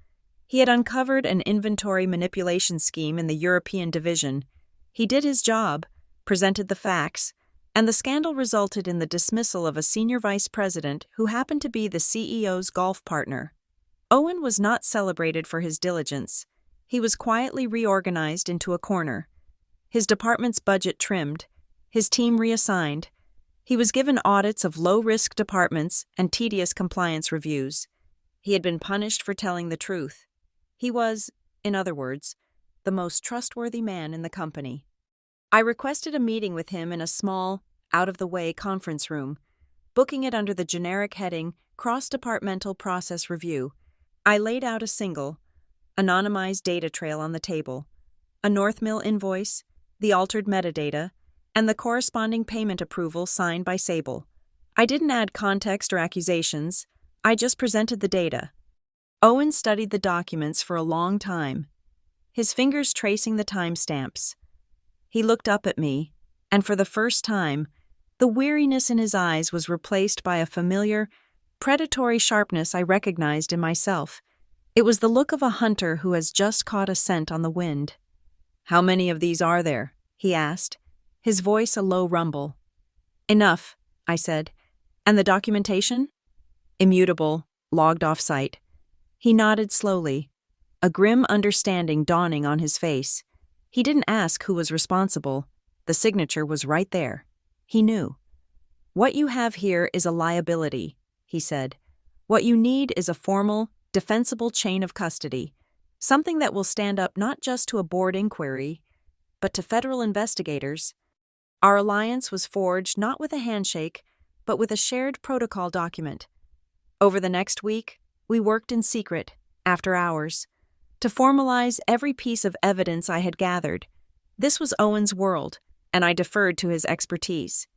he had uncovered an inventory manipulation scheme in the European division. He did his job, presented the facts, and the scandal resulted in the dismissal of a senior vice president who happened to be the CEO's golf partner. Owen was not celebrated for his diligence. He was quietly reorganized into a corner. His department's budget trimmed, his team reassigned. He was given audits of low-risk departments and tedious compliance reviews. He had been punished for telling the truth. He was, in other words, the most trustworthy man in the company. I requested a meeting with him in a small, out-of-the-way conference room, booking it under the generic heading Cross-Departmental Process Review. I laid out a single, anonymized data trail on the table, a North Mill invoice, the altered metadata, and the corresponding payment approval signed by Sable. I didn't add context or accusations, I just presented the data. Owen studied the documents for a long time, his fingers tracing the timestamps. He looked up at me, and for the first time, the weariness in his eyes was replaced by a familiar, predatory sharpness I recognized in myself. It was the look of a hunter who has just caught a scent on the wind. "How many of these are there?" he asked, his voice a low rumble. "Enough," I said. "And the documentation?" "Immutable, logged off-site." He nodded slowly, a grim understanding dawning on his face. He didn't ask who was responsible. The signature was right there. He knew. "What you have here is a liability," he said. "What you need is a formal, defensible chain of custody, something that will stand up not just to a board inquiry, but to federal investigators." Our alliance was forged not with a handshake, but with a shared protocol document. Over the next week, we worked in secret, after hours, to formalize every piece of evidence I had gathered. This was Owen's world, and I deferred to his expertise.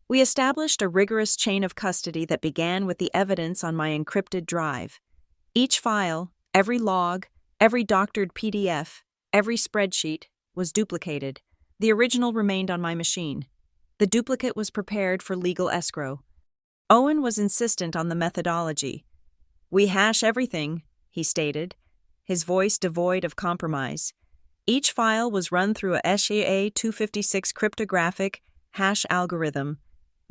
We established a rigorous chain of custody that began with the evidence on my encrypted drive. Each file, every log, every doctored PDF, every spreadsheet was duplicated. The original remained on my machine. The duplicate was prepared for legal escrow. Owen was insistent on the methodology. "We hash everything," he stated, his voice devoid of compromise. Each file was run through a SHA-256 cryptographic hash algorithm,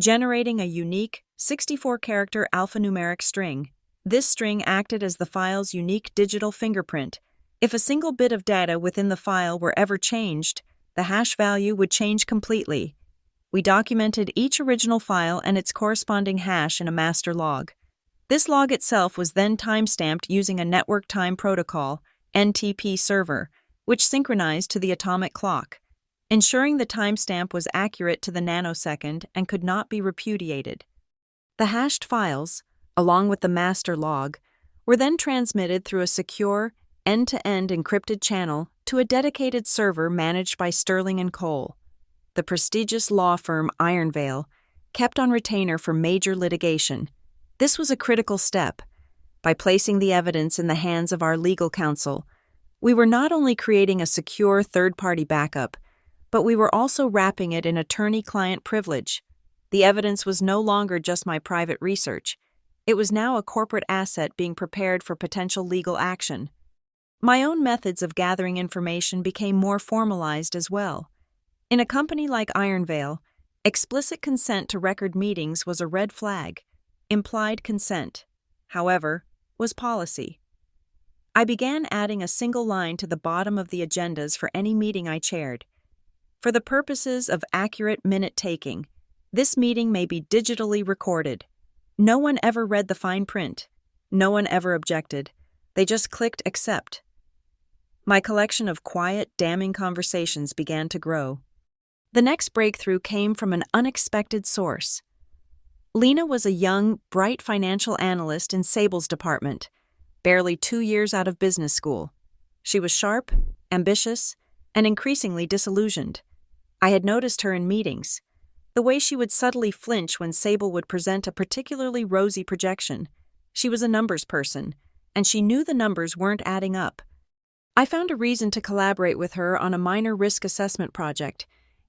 generating a unique 64-character alphanumeric string. This string acted as the file's unique digital fingerprint. If a single bit of data within the file were ever changed, the hash value would change completely. We documented each original file and its corresponding hash in a master log. This log itself was then timestamped using a network time protocol, NTP server, which synchronized to the atomic clock, ensuring the timestamp was accurate to the nanosecond and could not be repudiated. The hashed files, along with the master log, were then transmitted through a secure, end-to-end encrypted channel to a dedicated server managed by Sterling & Cole, the prestigious law firm Ironvale, kept on retainer for major litigation. This was a critical step. By placing the evidence in the hands of our legal counsel, we were not only creating a secure third-party backup, but we were also wrapping it in attorney-client privilege. The evidence was no longer just my private research. It was now a corporate asset being prepared for potential legal action. My own methods of gathering information became more formalized as well. In a company like Ironvale, explicit consent to record meetings was a red flag. Implied consent, however, was policy. I began adding a single line to the bottom of the agendas for any meeting I chaired. For the purposes of accurate minute-taking, this meeting may be digitally recorded. No one ever read the fine print. No one ever objected. They just clicked accept. My collection of quiet, damning conversations began to grow. The next breakthrough came from an unexpected source. Lena was a young, bright financial analyst in Sable's department, barely 2 years out of business school. She was sharp, ambitious, and increasingly disillusioned. I had noticed her in meetings, the way she would subtly flinch when Sable would present a particularly rosy projection. She was a numbers person, and she knew the numbers weren't adding up. I found a reason to collaborate with her on a minor risk assessment project,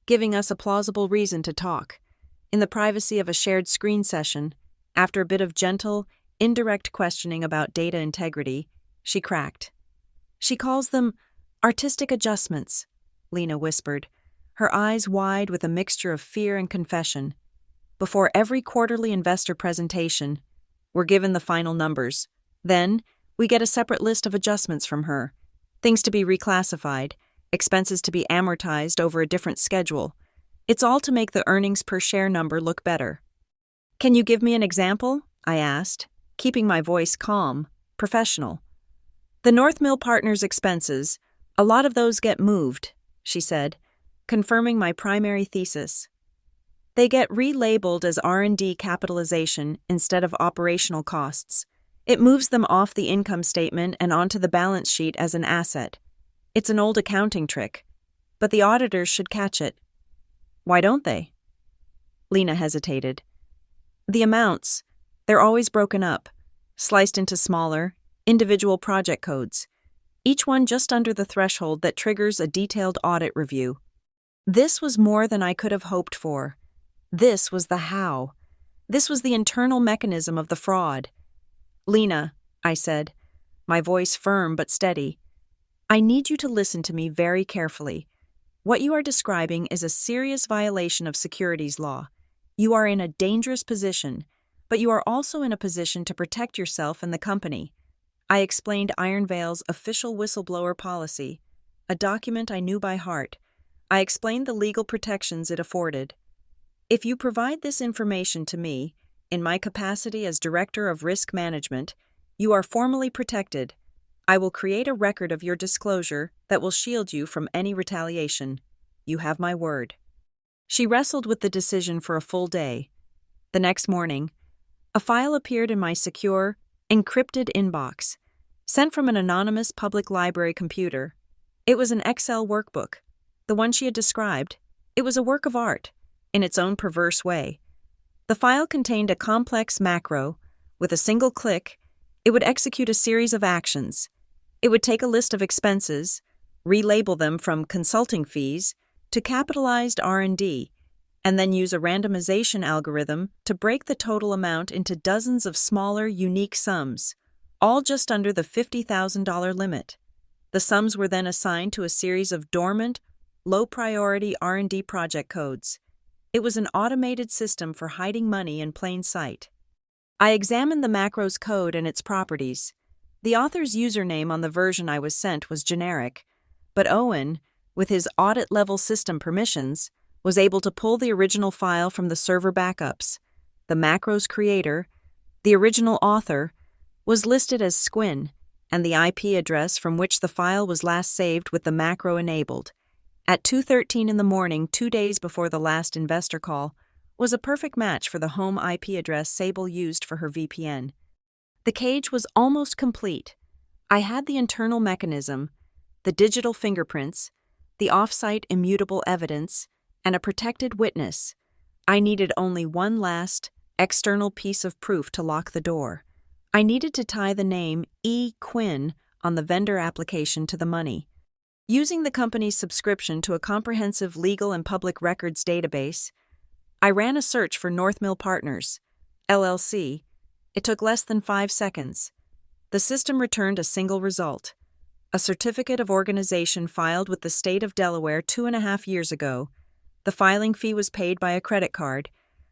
giving us a plausible reason to talk. In the privacy of a shared screen session, after a bit of gentle, indirect questioning about data integrity, she cracked. "She calls them artistic adjustments," Lena whispered, her eyes wide with a mixture of fear and confession. "Before every quarterly investor presentation, we're given the final numbers. Then, we get a separate list of adjustments from her. Things to be reclassified, expenses to be amortized over a different schedule. It's all to make the earnings per share number look better." "Can you give me an example?" I asked, keeping my voice calm, professional. "The North Mill Partners' expenses, a lot of those get moved," she said, confirming my primary thesis. "They get relabeled as R&D capitalization instead of operational costs. It moves them off the income statement and onto the balance sheet as an asset. It's an old accounting trick, but the auditors should catch it." "Why don't they?" Lena hesitated. "The amounts, they're always broken up, sliced into smaller, individual project codes, each one just under the threshold that triggers a detailed audit review." This was more than I could have hoped for. This was the how. This was the internal mechanism of the fraud. "Lena," I said, my voice firm but steady, "I need you to listen to me very carefully. What you are describing is a serious violation of securities law. You are in a dangerous position, but you are also in a position to protect yourself and the company." I explained Ironvale's official whistleblower policy, a document I knew by heart. I explained the legal protections it afforded. "If you provide this information to me, in my capacity as Director of Risk Management, you are formally protected. I will create a record of your disclosure that will shield you from any retaliation. You have my word." She wrestled with the decision for a full day. The next morning, a file appeared in my secure, encrypted inbox, sent from an anonymous public library computer. It was an Excel workbook, the one she had described. It was a work of art, in its own perverse way. The file contained a complex macro. With a single click, it would execute a series of actions. It would take a list of expenses, relabel them from consulting fees to capitalized R&D, and then use a randomization algorithm to break the total amount into dozens of smaller, unique sums, all just under the $50,000 limit. The sums were then assigned to a series of dormant, low-priority R&D project codes. It was an automated system for hiding money in plain sight. I examined the macro's code and its properties. The author's username on the version I was sent was generic, but Owen, with his audit-level system permissions, was able to pull the original file from the server backups. The macro's creator, the original author, was listed as Squin, and the IP address from which the file was last saved with the macro enabled, at 2:13 in the morning 2 days before the last investor call, was a perfect match for the home IP address Sable used for her VPN. The cage was almost complete. I had the internal mechanism, the digital fingerprints, the off-site immutable evidence, and a protected witness. I needed only one last, external piece of proof to lock the door. I needed to tie the name E. Quinn on the vendor application to the money. Using the company's subscription to a comprehensive legal and public records database, I ran a search for Northmill Partners, LLC. It took less than 5 seconds. The system returned a single result: a certificate of organization filed with the state of Delaware 2.5 years ago. The filing fee was paid by a credit card.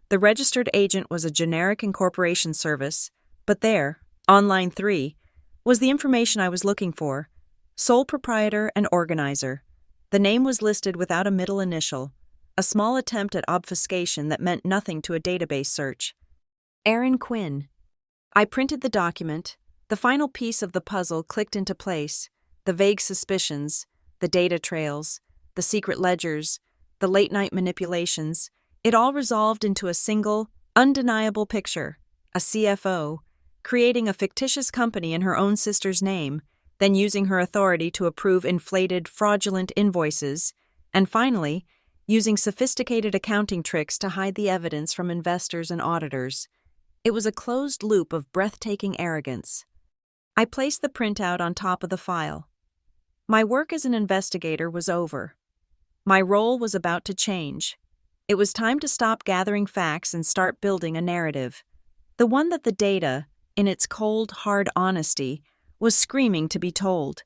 The registered agent was a generic incorporation service, but there, on line 3, was the information I was looking for: sole proprietor and organizer. The name was listed without a middle initial, a small attempt at obfuscation that meant nothing to a database search. Aaron Quinn. I printed the document. The final piece of the puzzle clicked into place: the vague suspicions, the data trails, the secret ledgers, the late-night manipulations. It all resolved into a single, undeniable picture: a CFO, creating a fictitious company in her own sister's name, then using her authority to approve inflated, fraudulent invoices, and finally, using sophisticated accounting tricks to hide the evidence from investors and auditors. It was a closed loop of breathtaking arrogance. I placed the printout on top of the file. My work as an investigator was over. My role was about to change. It was time to stop gathering facts and start building a narrative. The one that the data, in its cold, hard honesty, was screaming to be told.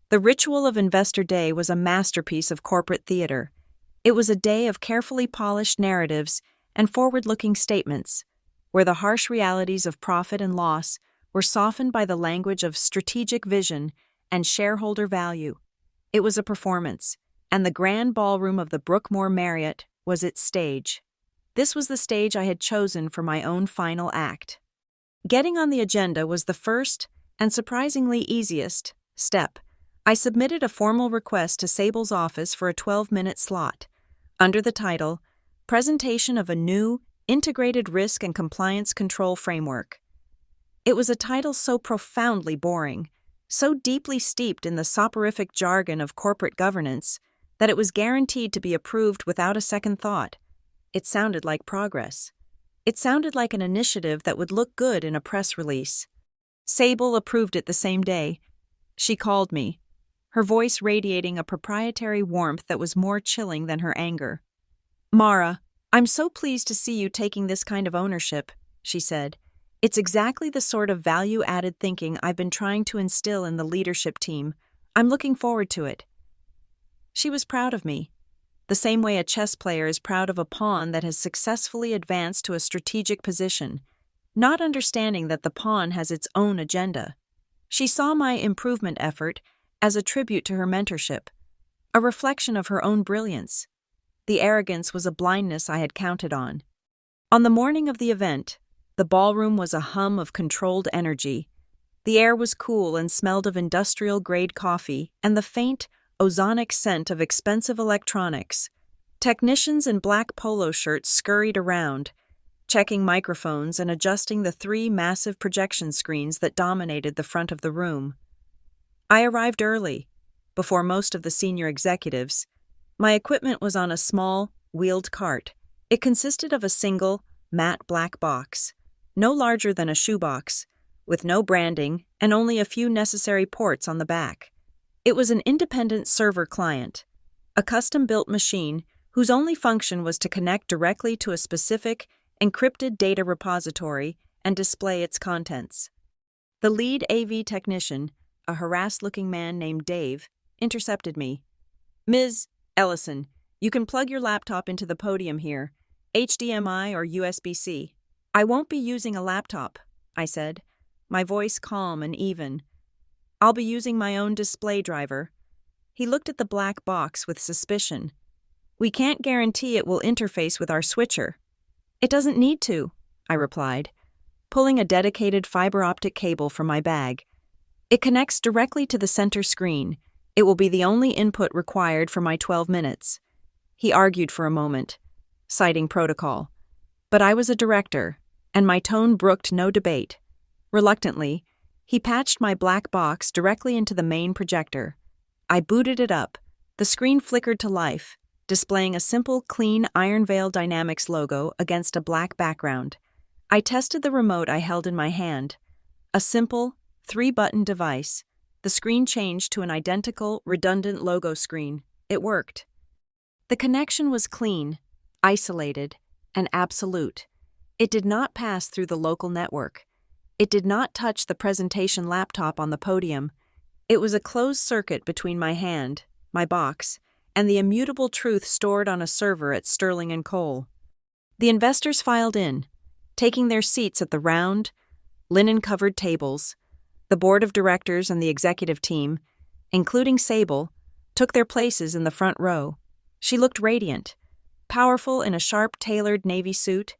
The ritual of Investor Day was a masterpiece of corporate theater. It was a day of carefully polished narratives and forward-looking statements, where the harsh realities of profit and loss were softened by the language of strategic vision and shareholder value. It was a performance, and the grand ballroom of the Brookmore Marriott was its stage. This was the stage I had chosen for my own final act. Getting on the agenda was the first, and surprisingly easiest, step. I submitted a formal request to Sable's office for a 12-minute slot, under the title, Presentation of a New, Integrated Risk and Compliance Control Framework. It was a title so profoundly boring, so deeply steeped in the soporific jargon of corporate governance, that it was guaranteed to be approved without a second thought. It sounded like progress. It sounded like an initiative that would look good in a press release. Sable approved it the same day. She called me, her voice radiating a proprietary warmth that was more chilling than her anger. "Mara, I'm so pleased to see you taking this kind of ownership. she said. It's exactly the sort of value-added thinking I've been trying to instill in the leadership team. I'm looking forward to it. She was proud of me, the same way a chess player is proud of a pawn that has successfully advanced to a strategic position, not understanding that the pawn has its own agenda. She saw my improvement effort as a tribute to her mentorship, a reflection of her own brilliance. The arrogance was a blindness I had counted on. On the morning of the event, the ballroom was a hum of controlled energy. The air was cool and smelled of industrial-grade coffee and the faint, ozonic scent of expensive electronics. Technicians in black polo shirts scurried around, checking microphones and adjusting the 3 massive projection screens that dominated the front of the room. I arrived early, before most of the senior executives. My equipment was on a small, wheeled cart. It consisted of a single, matte black box, no larger than a shoebox, with no branding and only a few necessary ports on the back. It was an independent server client, a custom-built machine whose only function was to connect directly to a specific, encrypted data repository and display its contents. The lead AV technician, a harassed-looking man named Dave, intercepted me. "Ms. Ellison, you can plug your laptop into the podium here, HDMI or USB-C. "I won't be using a laptop," I said, my voice calm and even. "I'll be using my own display driver." He looked at the black box with suspicion. "We can't guarantee it will interface with our switcher." "It doesn't need to," I replied, pulling a dedicated fiber optic cable from my bag. "It connects directly to the center screen. It will be the only input required for my 12 minutes. He argued for a moment, citing protocol. But I was a director, and my tone brooked no debate. Reluctantly, he patched my black box directly into the main projector. I booted it up. The screen flickered to life, displaying a simple, clean Iron Veil Dynamics logo against a black background. I tested the remote I held in my hand. A simple, 3-button device. The screen changed to an identical, redundant logo screen. It worked. The connection was clean, isolated, and absolute. It did not pass through the local network. It did not touch the presentation laptop on the podium. It was a closed circuit between my hand, my box, and the immutable truth stored on a server at Sterling & Cole. The investors filed in, taking their seats at the round, linen-covered tables. The board of directors and the executive team, including Sable, took their places in the front row. She looked radiant, powerful in a sharp, tailored navy suit.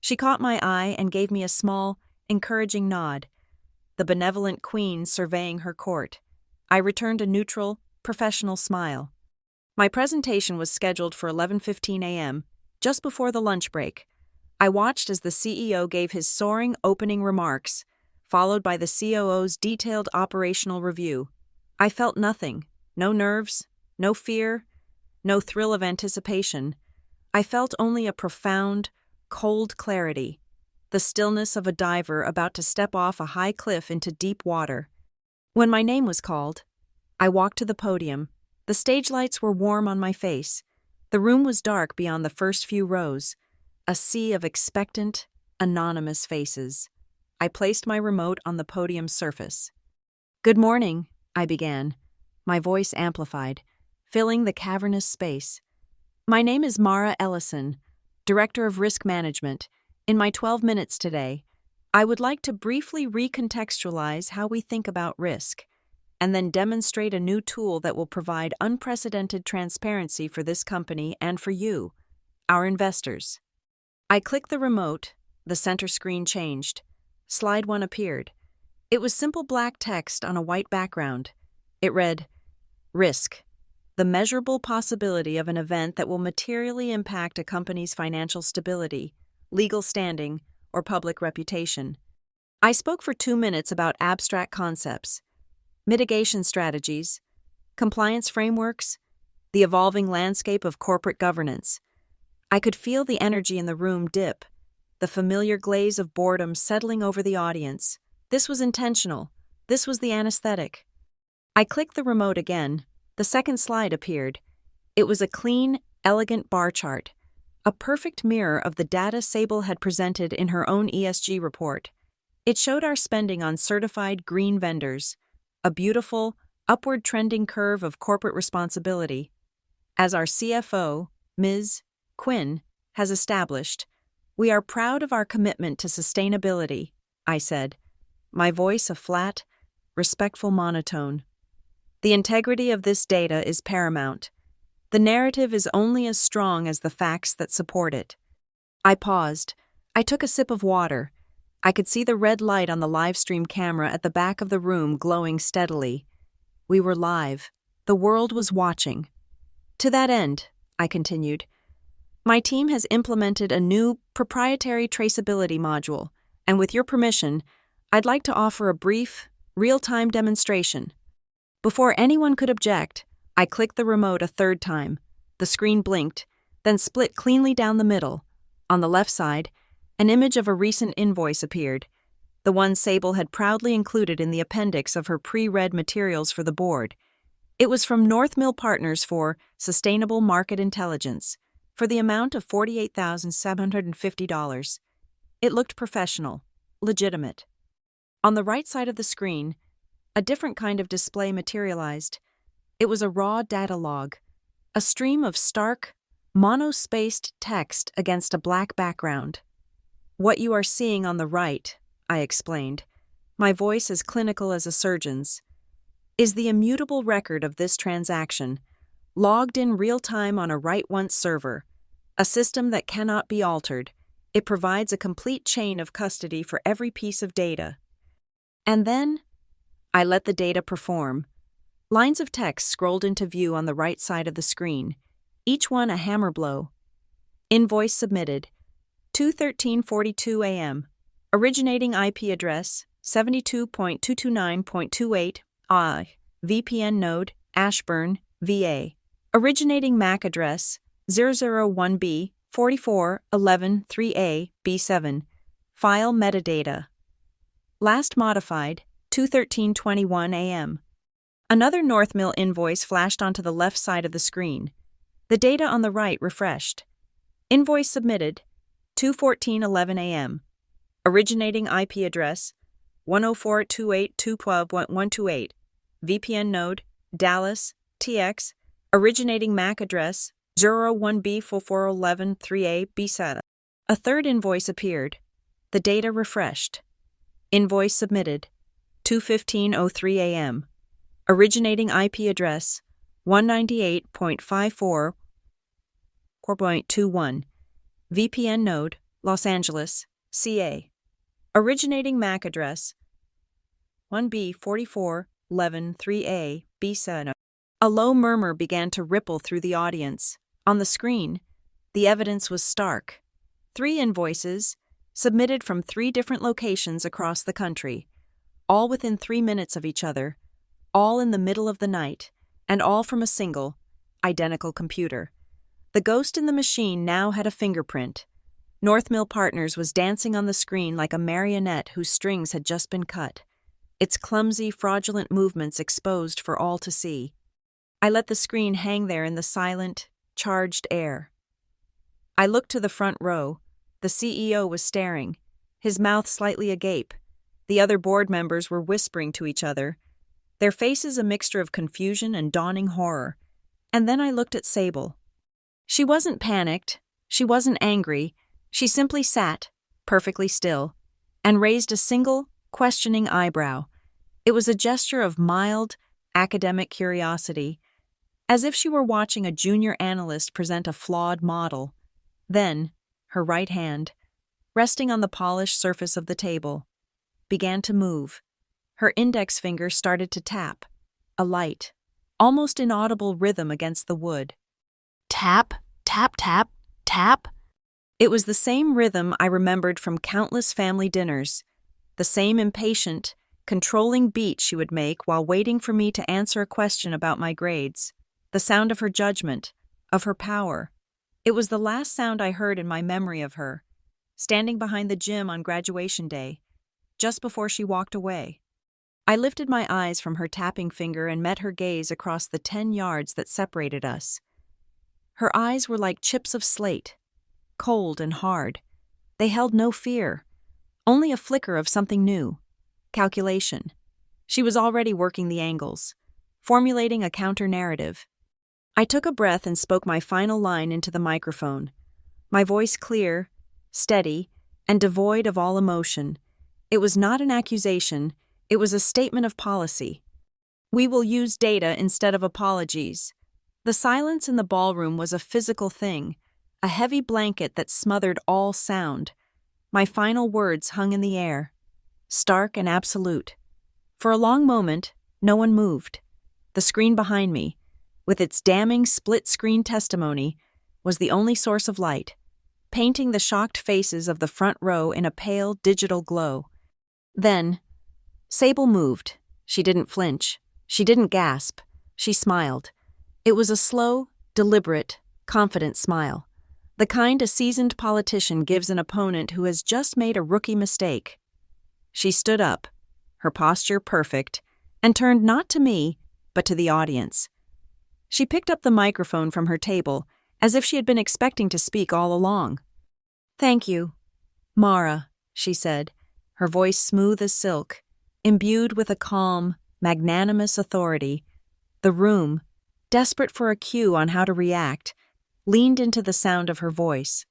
She caught my eye and gave me a small, encouraging nod, the benevolent queen surveying her court. I returned a neutral, professional smile. My presentation was scheduled for 11:15 a.m., just before the lunch break. I watched as the CEO gave his soaring opening remarks, followed by the COO's detailed operational review. I felt nothing, no nerves, no fear, no thrill of anticipation. I felt only a profound, cold clarity, the stillness of a diver about to step off a high cliff into deep water. When my name was called, I walked to the podium. The stage lights were warm on my face. The room was dark beyond the first few rows, a sea of expectant, anonymous faces. I placed my remote on the podium's surface. "Good morning," I began, my voice amplified, filling the cavernous space. "My name is Mara Ellison, Director of Risk Management. In my 12 minutes today, I would like to briefly recontextualize how we think about risk, and then demonstrate a new tool that will provide unprecedented transparency for this company and for you, our investors." I clicked the remote. The center screen changed. Slide 1 appeared. It was simple black text on a white background. It read, "Risk, the measurable possibility of an event that will materially impact a company's financial stability, legal standing, or public reputation." I spoke for 2 minutes about abstract concepts, mitigation strategies, compliance frameworks, the evolving landscape of corporate governance. I could feel the energy in the room dip, the familiar glaze of boredom settling over the audience. This was intentional. This was the anesthetic. I clicked the remote again. The second slide appeared. It was a clean, elegant bar chart, a perfect mirror of the data Sable had presented in her own ESG report. It showed our spending on certified green vendors, a beautiful, upward trending curve of corporate responsibility. As our CFO, Ms. Quinn, has established, we are proud of our commitment to sustainability, I said, my voice a flat, respectful monotone. The integrity of this data is paramount. The narrative is only as strong as the facts that support it. I paused. I took a sip of water. I could see the red light on the live stream camera at the back of the room glowing steadily. We were live. The world was watching. To that end, I continued, my team has implemented a new proprietary traceability module, and with your permission, I'd like to offer a brief, real-time demonstration. Before anyone could object, I clicked the remote a third time. The screen blinked, then split cleanly down the middle. On the left side, an image of a recent invoice appeared, the one Sable had proudly included in the appendix of her pre-read materials for the board. It was from North Mill Partners for Sustainable Market Intelligence, for the amount of $48,750. It looked professional, legitimate. On the right side of the screen, a different kind of display materialized. It was a raw data log, a stream of stark, monospaced text against a black background. What you are seeing on the right, I explained, my voice as clinical as a surgeon's, is the immutable record of this transaction, logged in real time on a write-once server, a system that cannot be altered. It provides a complete chain of custody for every piece of data. And then, I let the data perform. Lines of text scrolled into view on the right side of the screen, each one a hammer blow. Invoice submitted, 2:13:42 a.m. Originating IP address, 72.229.28 VPN node, Ashburn, VA. Originating MAC address, 001B 44113A B7. File metadata. Last modified, 2:13:21 a.m. Another North Mill invoice flashed onto the left side of the screen. The data on the right refreshed. Invoice submitted, 2:14:11 a.m. Originating IP address, 104.28.212.128. VPN node, Dallas, TX. Originating MAC address, 01B 44113A B7. A third invoice appeared. The data refreshed. Invoice submitted, 2:15:03 a.m. Originating IP address, 198.54.21. VPN node, Los Angeles, CA. Originating MAC address, 1B 44113A B7. A low murmur began to ripple through the audience. On the screen, the evidence was stark. 3 invoices, submitted from 3 different locations across the country, all within 3 minutes of each other, all in the middle of the night, and all from a single, identical computer. The ghost in the machine now had a fingerprint. North Mill Partners was dancing on the screen like a marionette whose strings had just been cut, its clumsy, fraudulent movements exposed for all to see. I let the screen hang there in the silent, charged air. I looked to the front row. The CEO was staring, his mouth slightly agape. The other board members were whispering to each other, their faces a mixture of confusion and dawning horror. And then I looked at Sable. She wasn't panicked, she wasn't angry, she simply sat, perfectly still, and raised a single, questioning eyebrow. It was a gesture of mild, academic curiosity, as if she were watching a junior analyst present a flawed model. Then, her right hand, resting on the polished surface of the table, began to move. Her index finger started to tap, a light, almost inaudible rhythm against the wood. Tap, tap, tap, tap. It was the same rhythm I remembered from countless family dinners, the same impatient, controlling beat she would make while waiting for me to answer a question about my grades, the sound of her judgment, of her power. It was the last sound I heard in my memory of her, standing behind the gym on graduation day, just before she walked away. I lifted my eyes from her tapping finger and met her gaze across the 10 yards that separated us. Her eyes were like chips of slate, cold and hard. They held no fear, only a flicker of something new. Calculation. She was already working the angles, formulating a counter-narrative. I took a breath and spoke my final line into the microphone, my voice clear, steady, and devoid of all emotion. It was not an accusation, it was a statement of policy. We will use data instead of apologies. The silence in the ballroom was a physical thing, a heavy blanket that smothered all sound. My final words hung in the air, stark and absolute. For a long moment, no one moved. The screen behind me, with its damning split-screen testimony, was the only source of light, painting the shocked faces of the front row in a pale digital glow. Then, Sable moved. She didn't flinch. She didn't gasp. She smiled. It was a slow, deliberate, confident smile, the kind a seasoned politician gives an opponent who has just made a rookie mistake. She stood up, her posture perfect, and turned not to me, but to the audience. She picked up the microphone from her table, as if she had been expecting to speak all along. "Thank you, Mara," she said, her voice smooth as silk, imbued with a calm, magnanimous authority. The room, desperate for a cue on how to react, leaned into the sound of her voice.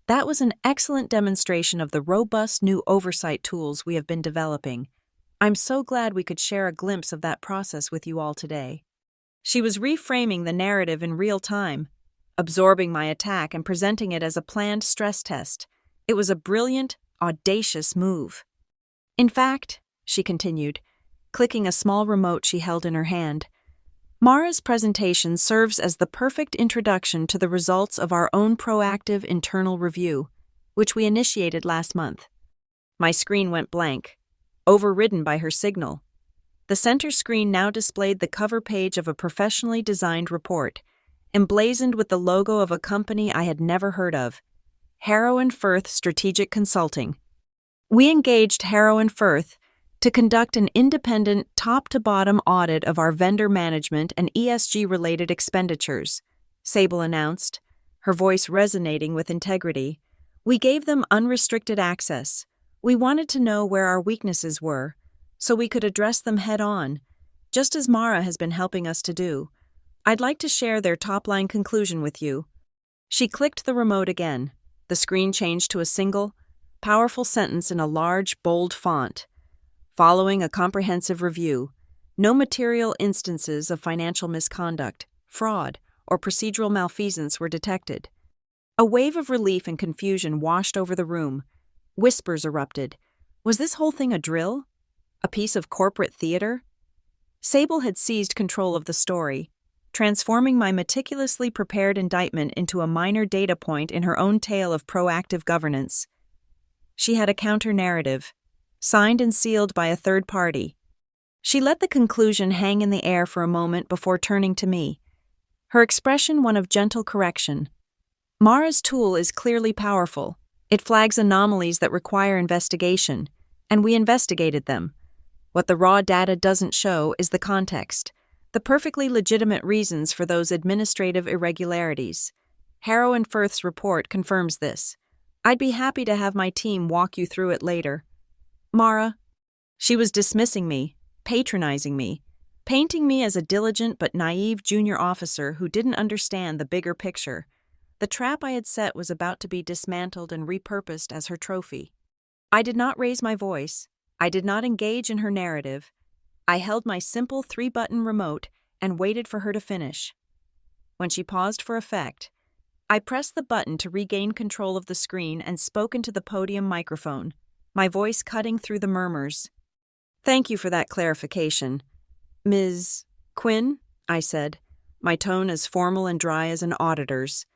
That was an excellent demonstration of the robust new oversight tools we have been developing. I'm so glad we could share a glimpse of that process with you all today. She was reframing the narrative in real time, absorbing my attack and presenting it as a planned stress test. It was a brilliant, audacious move. In fact, she continued, clicking a small remote she held in her hand, Mara's presentation serves as the perfect introduction to the results of our own proactive internal review, which we initiated last month. My screen went blank, overridden by her signal. The center screen now displayed the cover page of a professionally designed report, emblazoned with the logo of a company I had never heard of, Harrow & Firth Strategic Consulting. We engaged Harrow & Firth to conduct an independent top-to-bottom audit of our vendor management and ESG-related expenditures, Sable announced, her voice resonating with integrity. We gave them unrestricted access. We wanted to know where our weaknesses were, so we could address them head-on, just as Mara has been helping us to do. I'd like to share their top-line conclusion with you. She clicked the remote again. The screen changed to a single, powerful sentence in a large, bold font. Following a comprehensive review, no material instances of financial misconduct, fraud, or procedural malfeasance were detected. A wave of relief and confusion washed over the room. Whispers erupted. Was this whole thing a drill? A piece of corporate theater? Sable had seized control of the story, transforming my meticulously prepared indictment into a minor data point in her own tale of proactive governance. She had a counter-narrative, signed and sealed by a third party. She let the conclusion hang in the air for a moment before turning to me, her expression one of gentle correction. Mara's tool is clearly powerful. It flags anomalies that require investigation, and we investigated them. What the raw data doesn't show is the context, the perfectly legitimate reasons for those administrative irregularities. Harrow & Firth's report confirms this. I'd be happy to have my team walk you through it later. Mara. She was dismissing me, patronizing me, painting me as a diligent but naive junior officer who didn't understand the bigger picture. The trap I had set was about to be dismantled and repurposed as her trophy. I did not raise my voice. I did not engage in her narrative. I held my simple 3-button remote and waited for her to finish. When she paused for effect, I pressed the button to regain control of the screen and spoke into the podium microphone, my voice cutting through the murmurs. "Thank you for that clarification. Ms. Quinn," I said, my tone as formal and dry as an auditor's.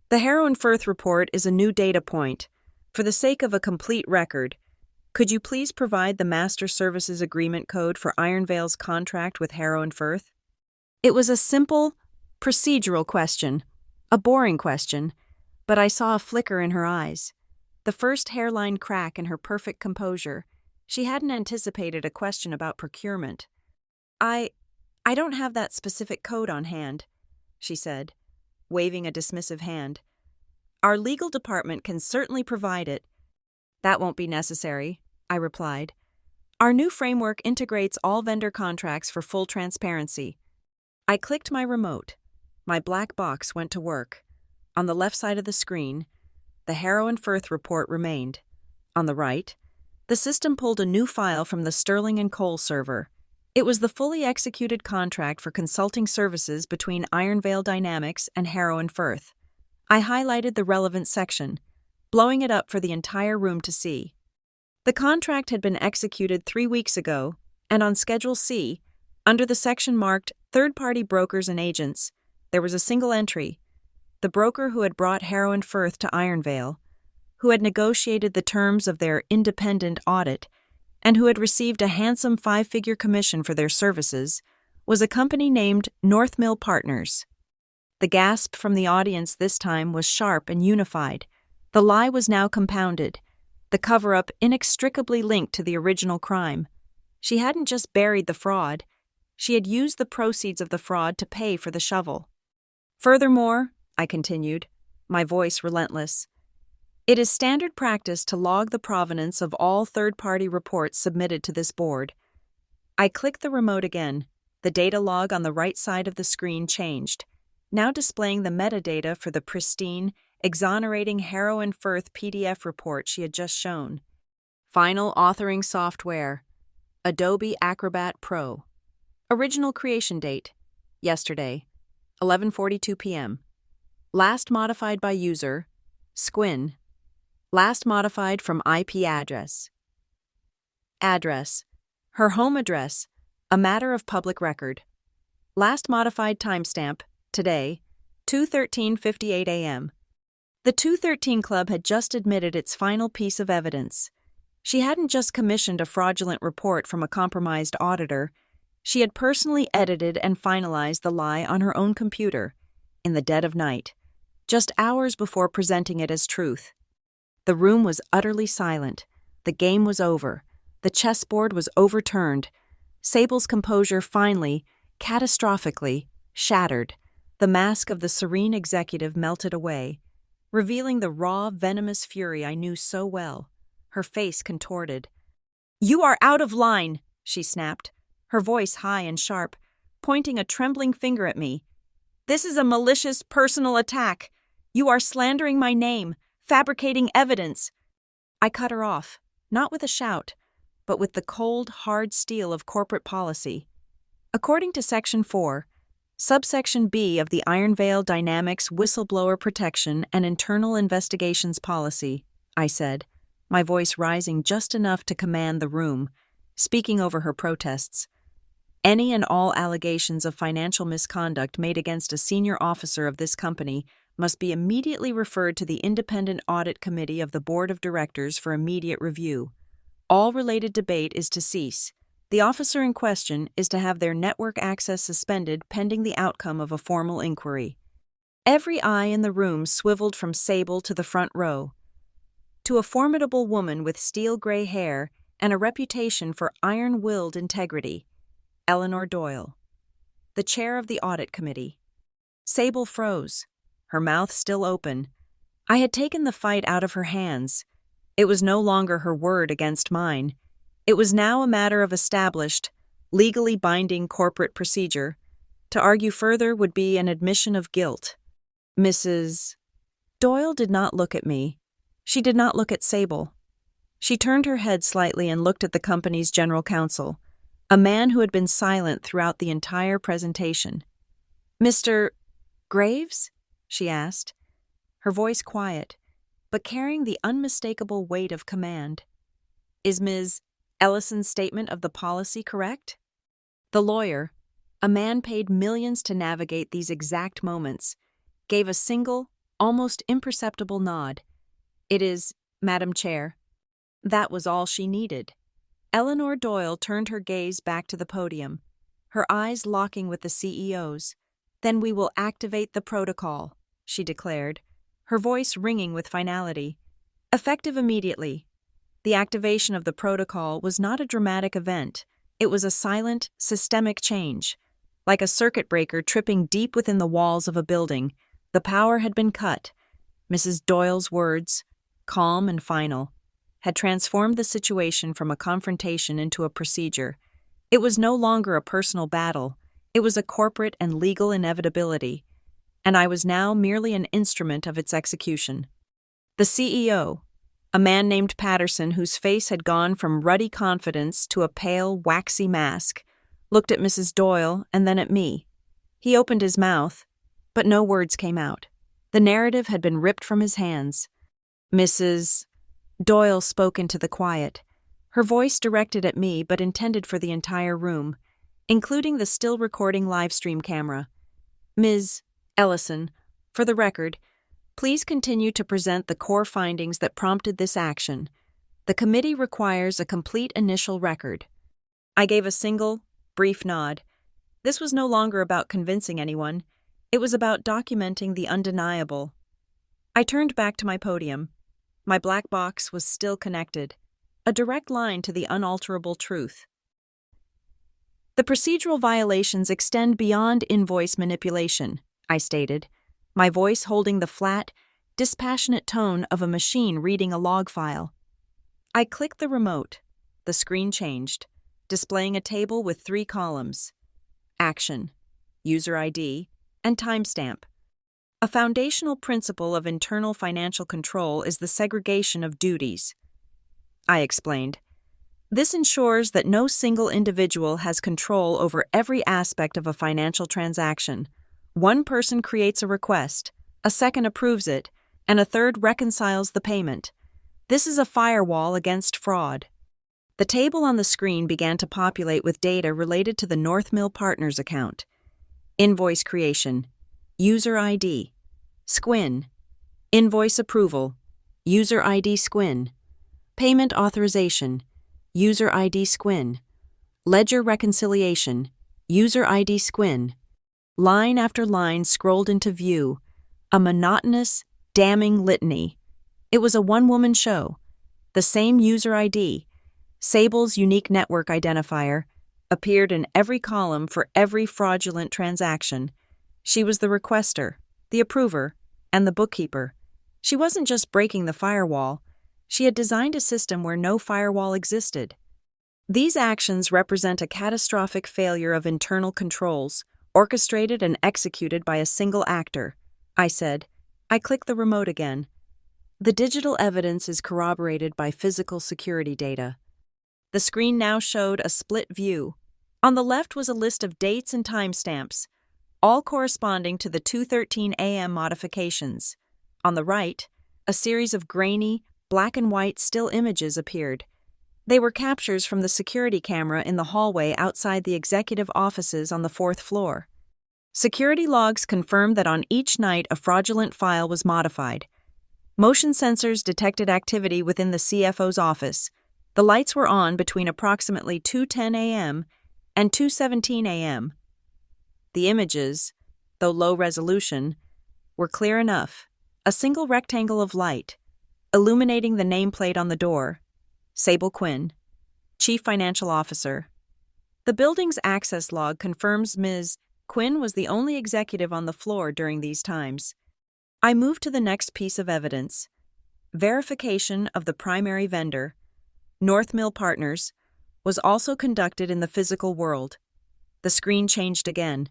"The Harrow & Firth report is a new data point. For the sake of a complete record, could you please provide the Master Services Agreement code for Ironvale's contract with Harrow & Firth?" It was a simple, procedural question, a boring question, but I saw a flicker in her eyes, the first hairline crack in her perfect composure. She hadn't anticipated a question about procurement. I don't have that specific code on hand," she said, waving a dismissive hand. Our legal department can certainly provide it. That won't be necessary, I replied. Our new framework integrates all vendor contracts for full transparency. I clicked my remote. My black box went to work. On the left side of the screen, the Harrow and Firth report remained. On the right, the system pulled a new file from the Sterling and Cole server. It was the fully executed contract for consulting services between Ironvale Dynamics and Harrow and Firth. I highlighted the relevant section, blowing it up for the entire room to see. The contract had been executed 3 weeks ago, and on Schedule C, under the section marked Third-Party Brokers and Agents, there was a single entry: the broker who had brought Harrow and Firth to Ironvale, who had negotiated the terms of their independent audit, and who had received a handsome 5-figure commission for their services, was a company named North Mill Partners. The gasp from the audience this time was sharp and unified. The lie was now compounded, the cover-up inextricably linked to the original crime. She hadn't just buried the fraud, she had used the proceeds of the fraud to pay for the shovel. Furthermore, I continued, my voice relentless, it is standard practice to log the provenance of all third-party reports submitted to this board. I clicked the remote again. The data log on the right side of the screen changed, now displaying the metadata for the pristine, exonerating Harrow and Firth PDF report she had just shown. Final authoring software: Adobe Acrobat Pro. Original creation date: yesterday, 11:42 p.m. Last modified by user: Squin. Last modified from IP address. Address: her home address, a matter of public record. Last modified timestamp: today, 2:13:58 a.m. The 213 Club had just admitted its final piece of evidence. She hadn't just commissioned a fraudulent report from a compromised auditor, she had personally edited and finalized the lie on her own computer, in the dead of night, just hours before presenting it as truth. The room was utterly silent. The game was over. The chessboard was overturned. Sable's composure finally, catastrophically, shattered. The mask of the serene executive melted away, revealing the raw, venomous fury I knew so well. Her face contorted. "You are out of line," she snapped, her voice high and sharp, pointing a trembling finger at me. "This is a malicious personal attack. You are slandering my name, fabricating evidence." I cut her off, not with a shout, but with the cold, hard steel of corporate policy. According to Section 4, Subsection B of the Ironvale Dynamics Whistleblower Protection and Internal Investigations Policy, I said, my voice rising just enough to command the room, speaking over her protests. Any and all allegations of financial misconduct made against a senior officer of this company must be immediately referred to the Independent Audit Committee of the Board of Directors for immediate review. All related debate is to cease. The officer in question is to have their network access suspended pending the outcome of a formal inquiry. Every eye in the room swiveled from Sable to the front row. To a formidable woman with steel gray hair and a reputation for iron-willed integrity, Eleanor Doyle, the chair of the Audit Committee. Sable froze, her mouth still open. I had taken the fight out of her hands. It was no longer her word against mine. It was now a matter of established, legally binding corporate procedure. To argue further would be an admission of guilt. Mrs. Doyle did not look at me. She did not look at Sable. She turned her head slightly and looked at the company's general counsel, a man who had been silent throughout the entire presentation. "Mr. Graves?" she asked, her voice quiet, but carrying the unmistakable weight of command. "Is Ms. Ellison's statement of the policy correct?" The lawyer, a man paid millions to navigate these exact moments, gave a single, almost imperceptible nod. "It is, Madam Chair." That was all she needed. Eleanor Doyle turned her gaze back to the podium, her eyes locking with the CEO's. "Then we will activate the protocol," she declared, her voice ringing with finality. "Effective immediately." The activation of the protocol was not a dramatic event. It was a silent, systemic change. Like a circuit breaker tripping deep within the walls of a building, the power had been cut. Mrs. Doyle's words, calm and final, had transformed the situation from a confrontation into a procedure. It was no longer a personal battle, it was a corporate and legal inevitability, and I was now merely an instrument of its execution. The CEO, a man named Patterson whose face had gone from ruddy confidence to a pale, waxy mask, looked at Mrs. Doyle and then at me. He opened his mouth, but no words came out. The narrative had been ripped from his hands. Mrs. Doyle spoke into the quiet, her voice directed at me but intended for the entire room, including the still recording livestream camera. Ms. Ellison, for the record, please continue to present the core findings that prompted this action. The committee requires a complete initial record. I gave a single, brief nod. This was no longer about convincing anyone. It was about documenting the undeniable. I turned back to my podium. My black box was still connected, a direct line to the unalterable truth. The procedural violations extend beyond invoice manipulation, I stated, my voice holding the flat, dispassionate tone of a machine reading a log file. I clicked the remote. The screen changed, displaying a table with 3 columns: action, user ID, and timestamp. A foundational principle of internal financial control is the segregation of duties. I explained. This ensures that no single individual has control over every aspect of a financial transaction. One person creates a request, a second approves it, and a third reconciles the payment. This is a firewall against fraud. The table on the screen began to populate with data related to the North Mill Partners account. Invoice creation, user ID, SQUIN, invoice approval, user ID SQUIN, payment authorization, user ID SQUIN, ledger reconciliation, user ID SQUIN. Line after line scrolled into view, a monotonous, damning litany. It was a one-woman show. The same user ID, Sable's unique network identifier, appeared in every column for every fraudulent transaction. She was the requester, the approver, and the bookkeeper. She wasn't just breaking the firewall. She had designed a system where no firewall existed. These actions represent a catastrophic failure of internal controls, orchestrated and executed by a single actor, I said. I clicked the remote again. The digital evidence is corroborated by physical security data. The screen now showed a split view. On the left was a list of dates and timestamps, all corresponding to the 2:13 a.m. modifications. On the right, a series of grainy, black and white still images appeared. They were captures from the security camera in the hallway outside the executive offices on the 4th floor. Security logs confirmed that on each night a fraudulent file was modified. Motion sensors detected activity within the CFO's office. The lights were on between approximately 2:10 a.m. and 2:17 a.m. The images, though low resolution, were clear enough. A single rectangle of light, illuminating the nameplate on the door, Sable Quinn, Chief Financial Officer. The building's access log confirms Ms. Quinn was the only executive on the floor during these times. I moved to the next piece of evidence. Verification of the primary vendor, North Mill Partners, was also conducted in the physical world. The screen changed again,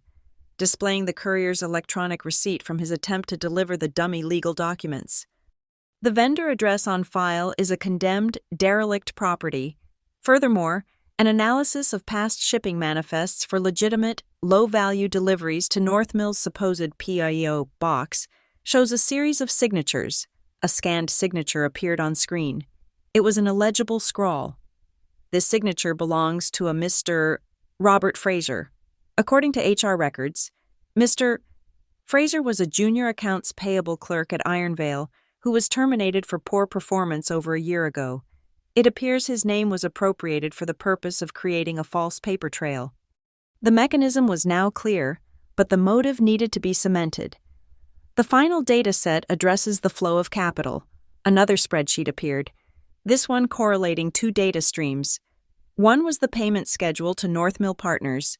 displaying the courier's electronic receipt from his attempt to deliver the dummy legal documents. The vendor address on file is a condemned, derelict property. Furthermore, an analysis of past shipping manifests for legitimate, low-value deliveries to North Mill's supposed PIO box shows a series of signatures. A scanned signature appeared on screen. It was an illegible scrawl. This signature belongs to a Mr. Robert Fraser. According to HR records, Mr. Fraser was a junior accounts payable clerk at Ironvale who was terminated for poor performance over a year ago. It appears his name was appropriated for the purpose of creating a false paper trail. The mechanism was now clear, but the motive needed to be cemented. The final data set addresses the flow of capital. Another spreadsheet appeared, this one correlating 2 data streams. One was the payment schedule to North Mill Partners.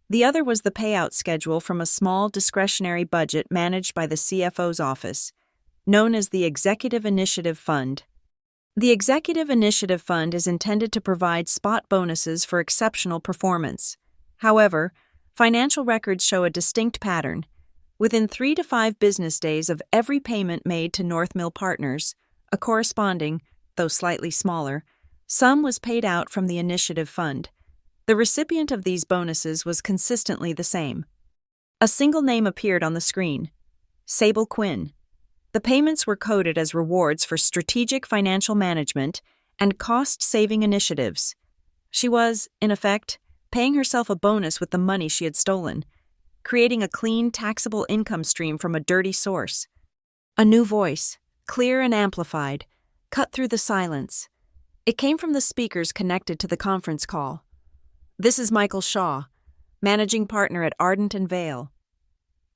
The other was the payout schedule from a small discretionary budget managed by the CFO's office. known as the Executive Initiative Fund. The Executive Initiative Fund is intended to provide spot bonuses for exceptional performance. However, financial records show a distinct pattern. Within 3 to 5 business days of every payment made to North Mill Partners, a corresponding, though slightly smaller, sum was paid out from the Initiative Fund. The recipient of these bonuses was consistently the same. A single name appeared on the screen: Sable Quinn. The payments were coded as rewards for strategic financial management and cost-saving initiatives. She was, in effect, paying herself a bonus with the money she had stolen, creating a clean, taxable income stream from a dirty source. A new voice, clear and amplified, cut through the silence. It came from the speakers connected to the conference call. "This is Michael Shaw, managing partner at Ardent & Vale."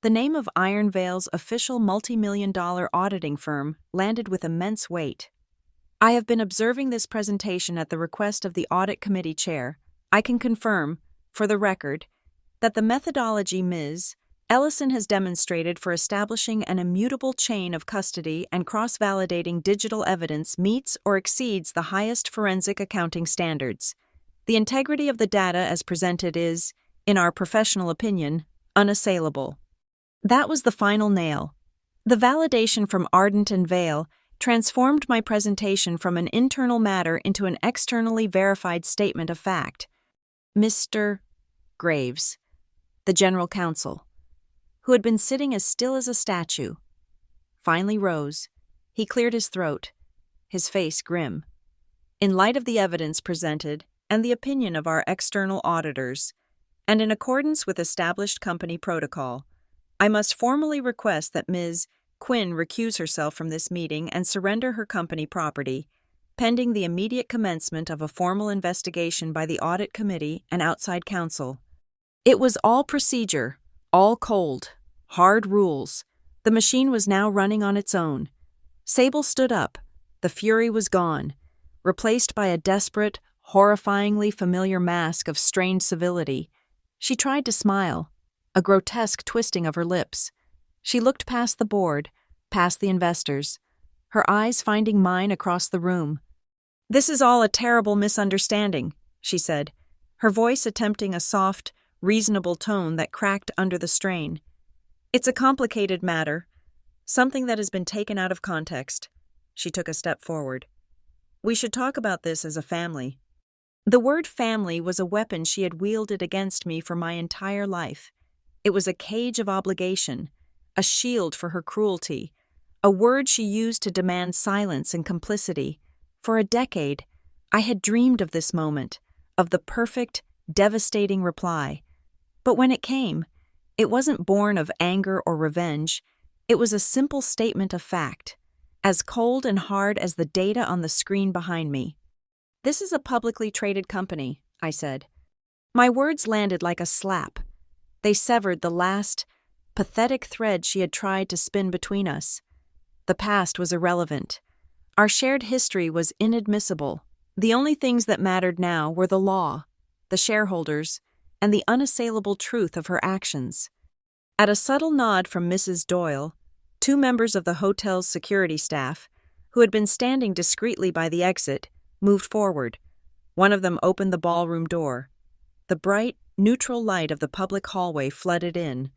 The name of Iron Vale's official multi-million-dollar auditing firm landed with immense weight. "I have been observing this presentation at the request of the Audit Committee Chair. I can confirm, for the record, that the methodology Ms. Ellison has demonstrated for establishing an immutable chain of custody and cross-validating digital evidence meets or exceeds the highest forensic accounting standards. The integrity of the data as presented is, in our professional opinion, unassailable." That was the final nail. The validation from Ardent & Vale transformed my presentation from an internal matter into an externally verified statement of fact. Mr. Graves, the general counsel, who had been sitting as still as a statue, finally rose. He cleared his throat, his face grim. "In light of the evidence presented and the opinion of our external auditors, and in accordance with established company protocol, I must formally request that Ms. Quinn recuse herself from this meeting and surrender her company property, pending the immediate commencement of a formal investigation by the Audit Committee and outside counsel." It was all procedure, all cold, hard rules. The machine was now running on its own. Sable stood up. The fury was gone, replaced by a desperate, horrifyingly familiar mask of strained civility. She tried to smile, a grotesque twisting of her lips. She looked past the board, past the investors, her eyes finding mine across the room. "This is all a terrible misunderstanding," she said, her voice attempting a soft, reasonable tone that cracked under the strain. "It's a complicated matter, something that has been taken out of context." She took a step forward. "We should talk about this as a family." The word family was a weapon she had wielded against me for my entire life. It was a cage of obligation, a shield for her cruelty, a word she used to demand silence and complicity. For a decade, I had dreamed of this moment, of the perfect, devastating reply. But when it came, it wasn't born of anger or revenge. It was a simple statement of fact, as cold and hard as the data on the screen behind me. "This is a publicly traded company," I said. My words landed like a slap. They severed the last, pathetic thread she had tried to spin between us. The past was irrelevant. Our shared history was inadmissible. The only things that mattered now were the law, the shareholders, and the unassailable truth of her actions. At a subtle nod from Mrs. Doyle, 2 members of the hotel's security staff, who had been standing discreetly by the exit, moved forward. One of them opened the ballroom door. The bright, neutral light of the public hallway flooded in,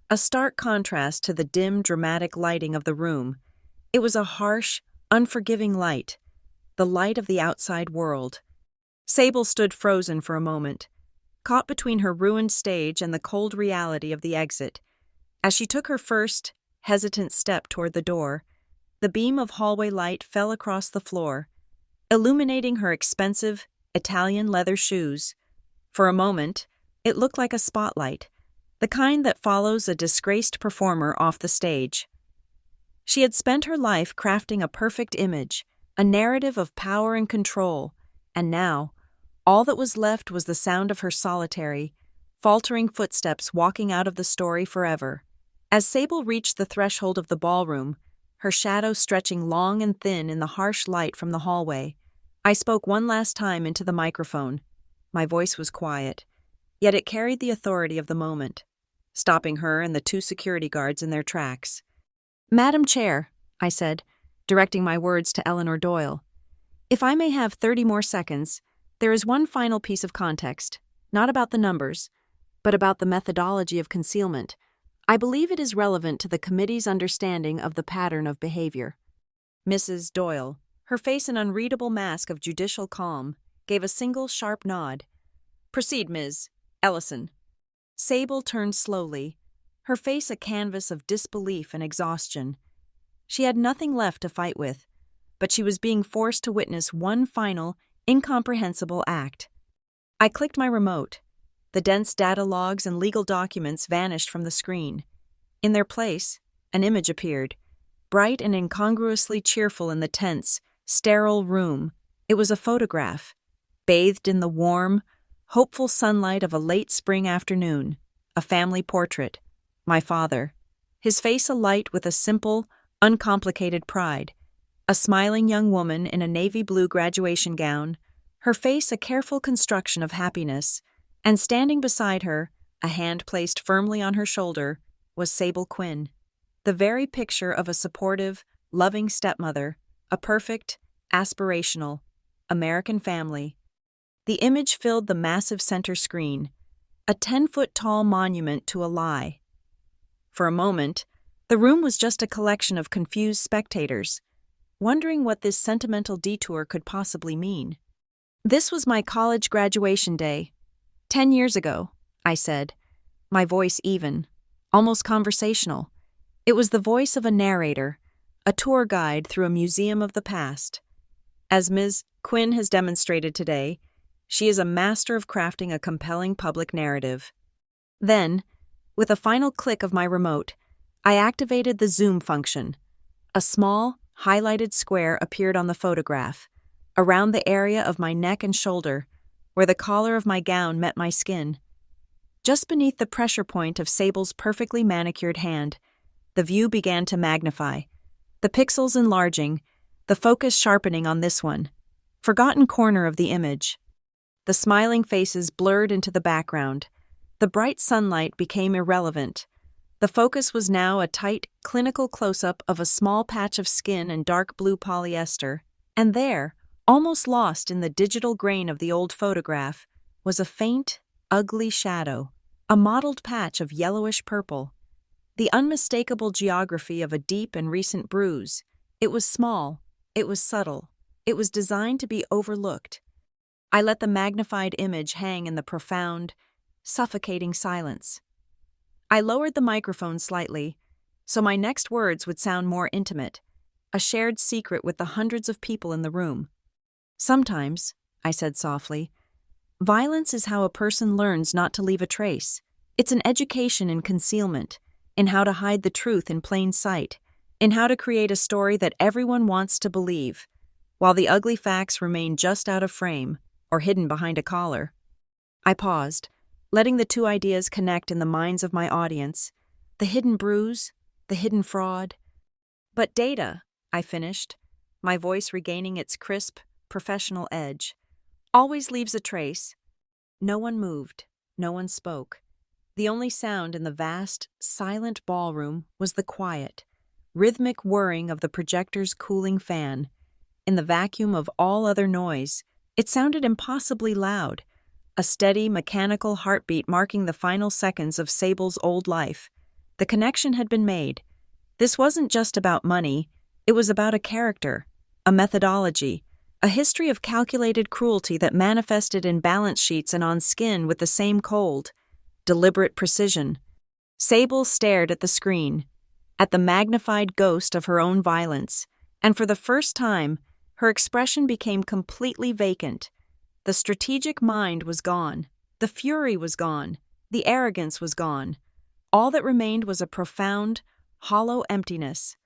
a stark contrast to the dim, dramatic lighting of the room. It was a harsh, unforgiving light, the light of the outside world. Sable stood frozen for a moment, caught between her ruined stage and the cold reality of the exit. As she took her first, hesitant step toward the door, the beam of hallway light fell across the floor, illuminating her expensive, Italian leather shoes. For a moment, it looked like a spotlight, the kind that follows a disgraced performer off the stage. She had spent her life crafting a perfect image, a narrative of power and control, and now, all that was left was the sound of her solitary, faltering footsteps walking out of the story forever. As Sable reached the threshold of the ballroom, her shadow stretching long and thin in the harsh light from the hallway, I spoke one last time into the microphone. My voice was quiet, yet it carried the authority of the moment, stopping her and the 2 security guards in their tracks. "Madam Chair, I said, directing my words to Eleanor Doyle. If I may have 30 more seconds, there is one final piece of context, not about the numbers, but about the methodology of concealment. I believe it is relevant to the committee's understanding of the pattern of behavior. Mrs. Doyle, her face an unreadable mask of judicial calm, gave a single sharp nod. Proceed, Ms. Ellison. Sable turned slowly, her face a canvas of disbelief and exhaustion. She had nothing left to fight with, but she was being forced to witness one final, incomprehensible act. I clicked my remote. The dense data logs and legal documents vanished from the screen. In their place, an image appeared, bright and incongruously cheerful in the tense, sterile room. It was a photograph, bathed in the warm, hopeful sunlight of a late spring afternoon, a family portrait. My father, his face alight with a simple, uncomplicated pride, a smiling young woman in a navy blue graduation gown, her face a careful construction of happiness, and standing beside her, a hand placed firmly on her shoulder, was Sable Quinn, the very picture of a supportive, loving stepmother, a perfect, aspirational, American family. The image filled the massive center screen, a 10-foot-tall monument to a lie. For a moment, the room was just a collection of confused spectators, wondering what this sentimental detour could possibly mean. This was my college graduation day. 10 years ago, I said, my voice even, almost conversational. It was the voice of a narrator, a tour guide through a museum of the past. As Ms. Quinn has demonstrated today, she is a master of crafting a compelling public narrative. Then, with a final click of my remote, I activated the zoom function. A small, highlighted square appeared on the photograph, around the area of my neck and shoulder, where the collar of my gown met my skin. Just beneath the pressure point of Sable's perfectly manicured hand, the view began to magnify, the pixels enlarging, the focus sharpening on this one, forgotten corner of the image. The smiling faces blurred into the background. The bright sunlight became irrelevant. The focus was now a tight, clinical close-up of a small patch of skin and dark blue polyester, and there, almost lost in the digital grain of the old photograph, was a faint, ugly shadow, a mottled patch of yellowish purple. The unmistakable geography of a deep and recent bruise. It was small, it was subtle, it was designed to be overlooked. I let the magnified image hang in the profound, suffocating silence. I lowered the microphone slightly, so my next words would sound more intimate, a shared secret with the hundreds of people in the room. Sometimes, I said softly, violence is how a person learns not to leave a trace. It's an education in concealment, in how to hide the truth in plain sight, in how to create a story that everyone wants to believe, while the ugly facts remain just out of frame or hidden behind a collar. I paused, letting the two ideas connect in the minds of my audience, the hidden bruise, the hidden fraud. But data, I finished, my voice regaining its crisp, professional edge, always leaves a trace. No one moved, no one spoke. The only sound in the vast, silent ballroom was the quiet, rhythmic whirring of the projector's cooling fan. In the vacuum of all other noise, it sounded impossibly loud, a steady, mechanical heartbeat marking the final seconds of Sable's old life. The connection had been made. This wasn't just about money, it was about a character, a methodology, a history of calculated cruelty that manifested in balance sheets and on skin with the same cold, deliberate precision. Sable stared at the screen, at the magnified ghost of her own violence, and for the first time, her expression became completely vacant. The strategic mind was gone, the fury was gone, the arrogance was gone. All that remained was a profound, hollow emptiness,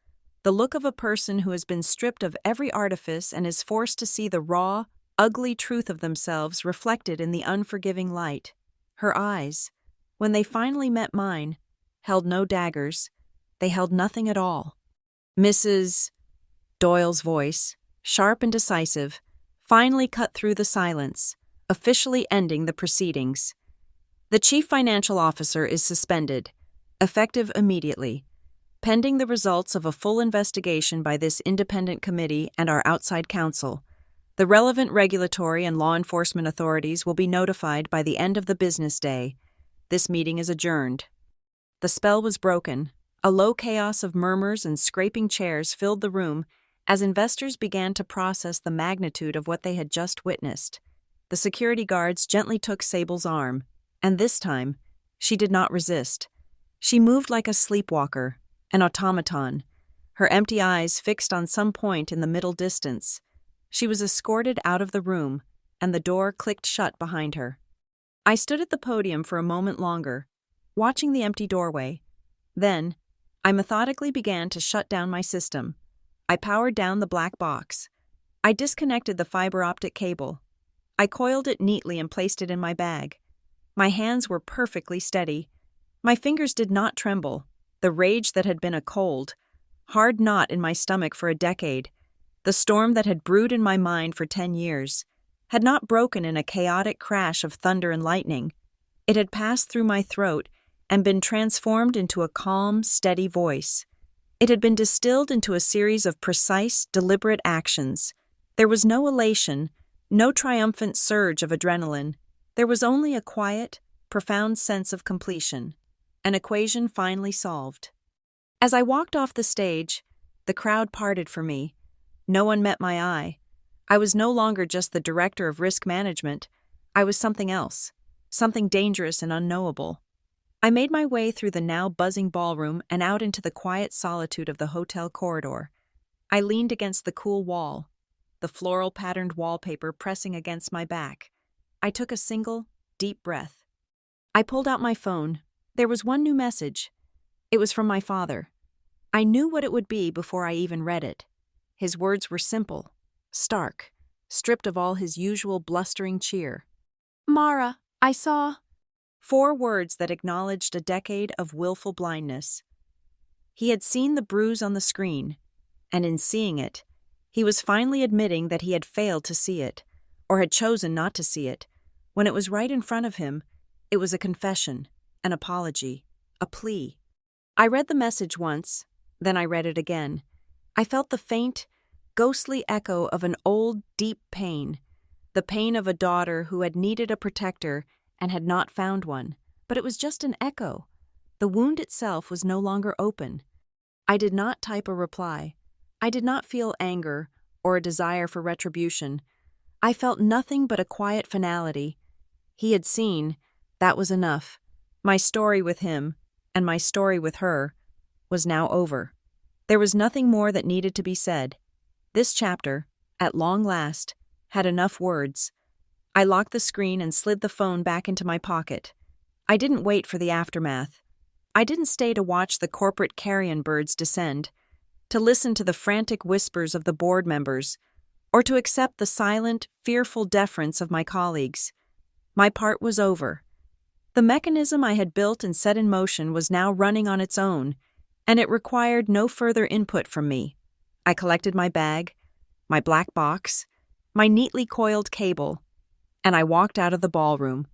the look of a person who has been stripped of every artifice and is forced to see the raw, ugly truth of themselves reflected in the unforgiving light. Her eyes, when they finally met mine, held no daggers. They held nothing at all. Mrs. Doyle's voice, sharp and decisive, finally cut through the silence, officially ending the proceedings. The chief financial officer is suspended, effective immediately. Pending the results of a full investigation by this independent committee and our outside counsel, the relevant regulatory and law enforcement authorities will be notified by the end of the business day. This meeting is adjourned. The spell was broken. A low chaos of murmurs and scraping chairs filled the room as investors began to process the magnitude of what they had just witnessed. The security guards gently took Sable's arm, and this time, she did not resist. She moved like a sleepwalker, an automaton, her empty eyes fixed on some point in the middle distance. She was escorted out of the room, and the door clicked shut behind her. I stood at the podium for a moment longer, watching the empty doorway. Then, I methodically began to shut down my system. I powered down the black box. I disconnected the fiber optic cable. I coiled it neatly and placed it in my bag. My hands were perfectly steady. My fingers did not tremble. The rage that had been a cold, hard knot in my stomach for a decade, the storm that had brewed in my mind for 10 years, had not broken in a chaotic crash of thunder and lightning. It had passed through my throat and been transformed into a calm, steady voice. It had been distilled into a series of precise, deliberate actions. There was no elation, no triumphant surge of adrenaline. There was only a quiet, profound sense of completion, an equation finally solved. As I walked off the stage, the crowd parted for me. No one met my eye. I was no longer just the director of risk management. I was something else, something dangerous and unknowable. I made my way through the now buzzing ballroom and out into the quiet solitude of the hotel corridor. I leaned against the cool wall, the floral-patterned wallpaper pressing against my back. I took a single, deep breath. I pulled out my phone. There was one new message. It was from my father. I knew what it would be before I even read it. His words were simple, stark, stripped of all his usual blustering cheer. "Mara, I saw..." 4 words that acknowledged a decade of willful blindness. He had seen the bruise on the screen, and in seeing it, he was finally admitting that he had failed to see it, or had chosen not to see it. When it was right in front of him, it was a confession, an apology, a plea. I read the message once, then I read it again. I felt the faint, ghostly echo of an old, deep pain, the pain of a daughter who had needed a protector and had not found one, but it was just an echo. The wound itself was no longer open. I did not type a reply. I did not feel anger or a desire for retribution. I felt nothing but a quiet finality. He had seen, that was enough. My story with him, and my story with her, was now over. There was nothing more that needed to be said. This chapter, at long last, had enough words. I locked the screen and slid the phone back into my pocket. I didn't wait for the aftermath. I didn't stay to watch the corporate carrion birds descend, to listen to the frantic whispers of the board members, or to accept the silent, fearful deference of my colleagues. My part was over. The mechanism I had built and set in motion was now running on its own, and it required no further input from me. I collected my bag, my black box, my neatly coiled cable, and I walked out of the ballroom,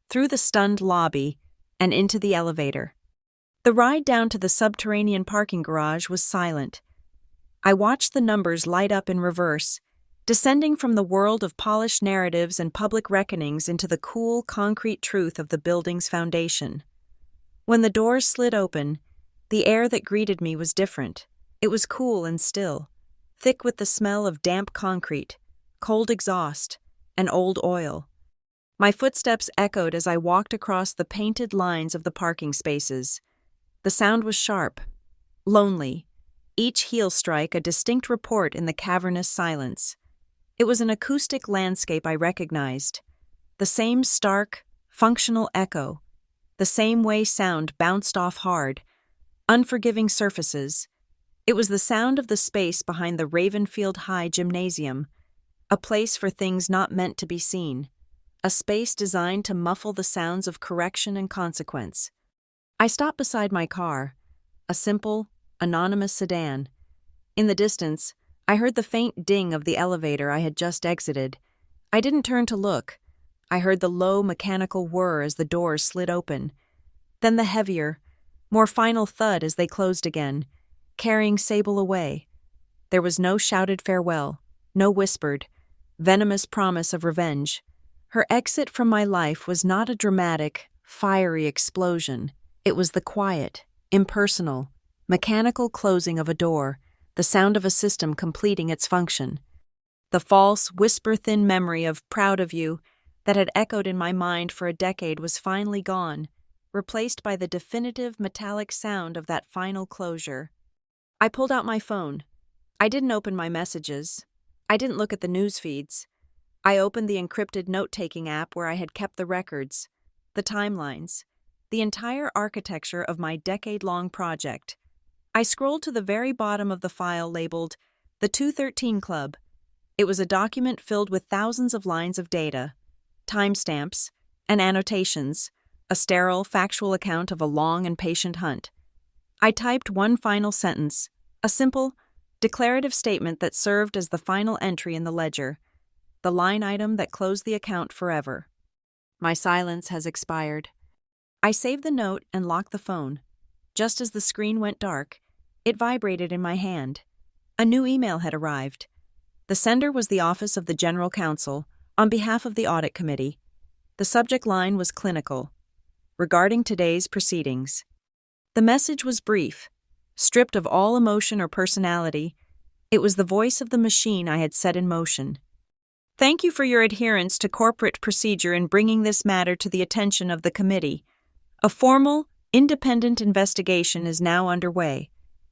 through the stunned lobby, and into the elevator. The ride down to the subterranean parking garage was silent. I watched the numbers light up in reverse, descending from the world of polished narratives and public reckonings into the cool, concrete truth of the building's foundation. When the doors slid open, the air that greeted me was different. It was cool and still, thick with the smell of damp concrete, cold exhaust, and old oil. My footsteps echoed as I walked across the painted lines of the parking spaces. The sound was sharp, lonely, each heel strike a distinct report in the cavernous silence. It was an acoustic landscape I recognized, the same stark, functional echo, the same way sound bounced off hard, unforgiving surfaces. It was the sound of the space behind the Ravenfield High Gymnasium, a place for things not meant to be seen, a space designed to muffle the sounds of correction and consequence. I stopped beside my car, a simple, anonymous sedan. In the distance, I heard the faint ding of the elevator I had just exited. I didn't turn to look. I heard the low mechanical whir as the doors slid open, then the heavier, more final thud as they closed again, carrying Sable away. There was no shouted farewell, no whispered, venomous promise of revenge. Her exit from my life was not a dramatic, fiery explosion. It was the quiet, impersonal, mechanical closing of a door, the sound of a system completing its function. The false, whisper-thin memory of "proud of you" that had echoed in my mind for a decade was finally gone, replaced by the definitive metallic sound of that final closure. I pulled out my phone. I didn't open my messages. I didn't look at the news feeds. I opened the encrypted note-taking app where I had kept the records, the timelines, the entire architecture of my decade-long project. I scrolled to the very bottom of the file labeled The 213 Club. It was a document filled with thousands of lines of data, timestamps, and annotations, a sterile, factual account of a long and patient hunt. I typed one final sentence, a simple, declarative statement that served as the final entry in the ledger, the line item that closed the account forever. My silence has expired. I saved the note and locked the phone. Just as the screen went dark, it vibrated in my hand. A new email had arrived. The sender was the Office of the General Counsel, on behalf of the Audit Committee. The subject line was clinical, regarding today's proceedings. The message was brief, stripped of all emotion or personality. It was the voice of the machine I had set in motion. Thank you for your adherence to corporate procedure in bringing this matter to the attention of the committee. A formal, independent investigation is now underway.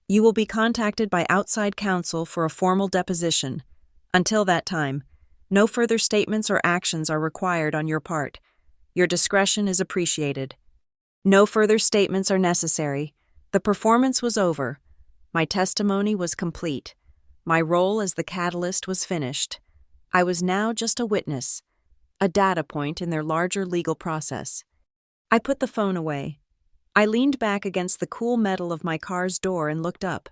You will be contacted by outside counsel for a formal deposition. Until that time, no further statements or actions are required on your part. Your discretion is appreciated. No further statements are necessary. The performance was over. My testimony was complete. My role as the catalyst was finished. I was now just a witness, a data point in their larger legal process. I put the phone away. I leaned back against the cool metal of my car's door and looked up.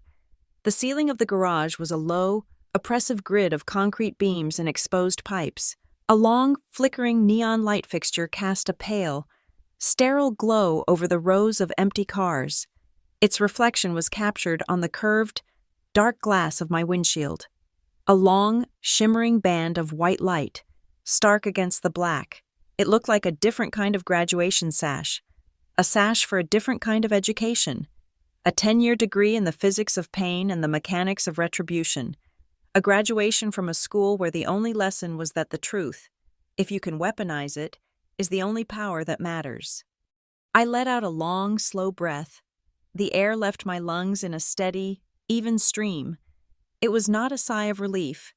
The ceiling of the garage was a low, oppressive grid of concrete beams and exposed pipes. A long, flickering neon light fixture cast a pale, sterile glow over the rows of empty cars. Its reflection was captured on the curved, dark glass of my windshield. A long, shimmering band of white light, stark against the black. It looked like a different kind of graduation sash, a sash for a different kind of education, a 10-year degree in the physics of pain and the mechanics of retribution, a graduation from a school where the only lesson was that the truth, if you can weaponize it, is the only power that matters. I let out a long, slow breath. The air left my lungs in a steady, even stream. It was not a sigh of relief.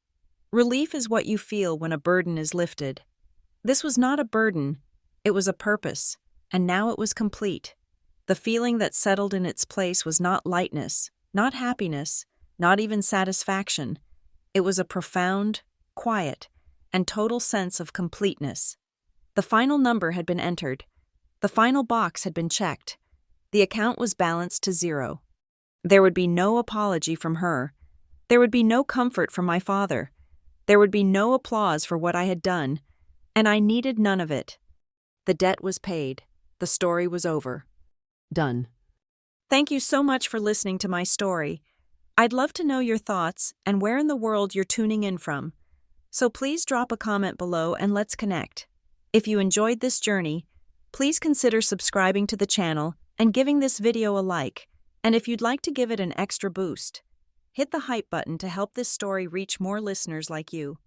Relief is what you feel when a burden is lifted. This was not a burden, it was a purpose, and now it was complete. The feeling that settled in its place was not lightness, not happiness, not even satisfaction. It was a profound, quiet, and total sense of completeness. The final number had been entered. The final box had been checked. The account was balanced to 0. There would be no apology from her. There would be no comfort from my father. There would be no applause for what I had done, and I needed none of it. The debt was paid. The story was over. Done. Thank you so much for listening to my story. I'd love to know your thoughts and where in the world you're tuning in from. So please drop a comment below and let's connect. If you enjoyed this journey, please consider subscribing to the channel and giving this video a like. And if you'd like to give it an extra boost, hit the hype button to help this story reach more listeners like you.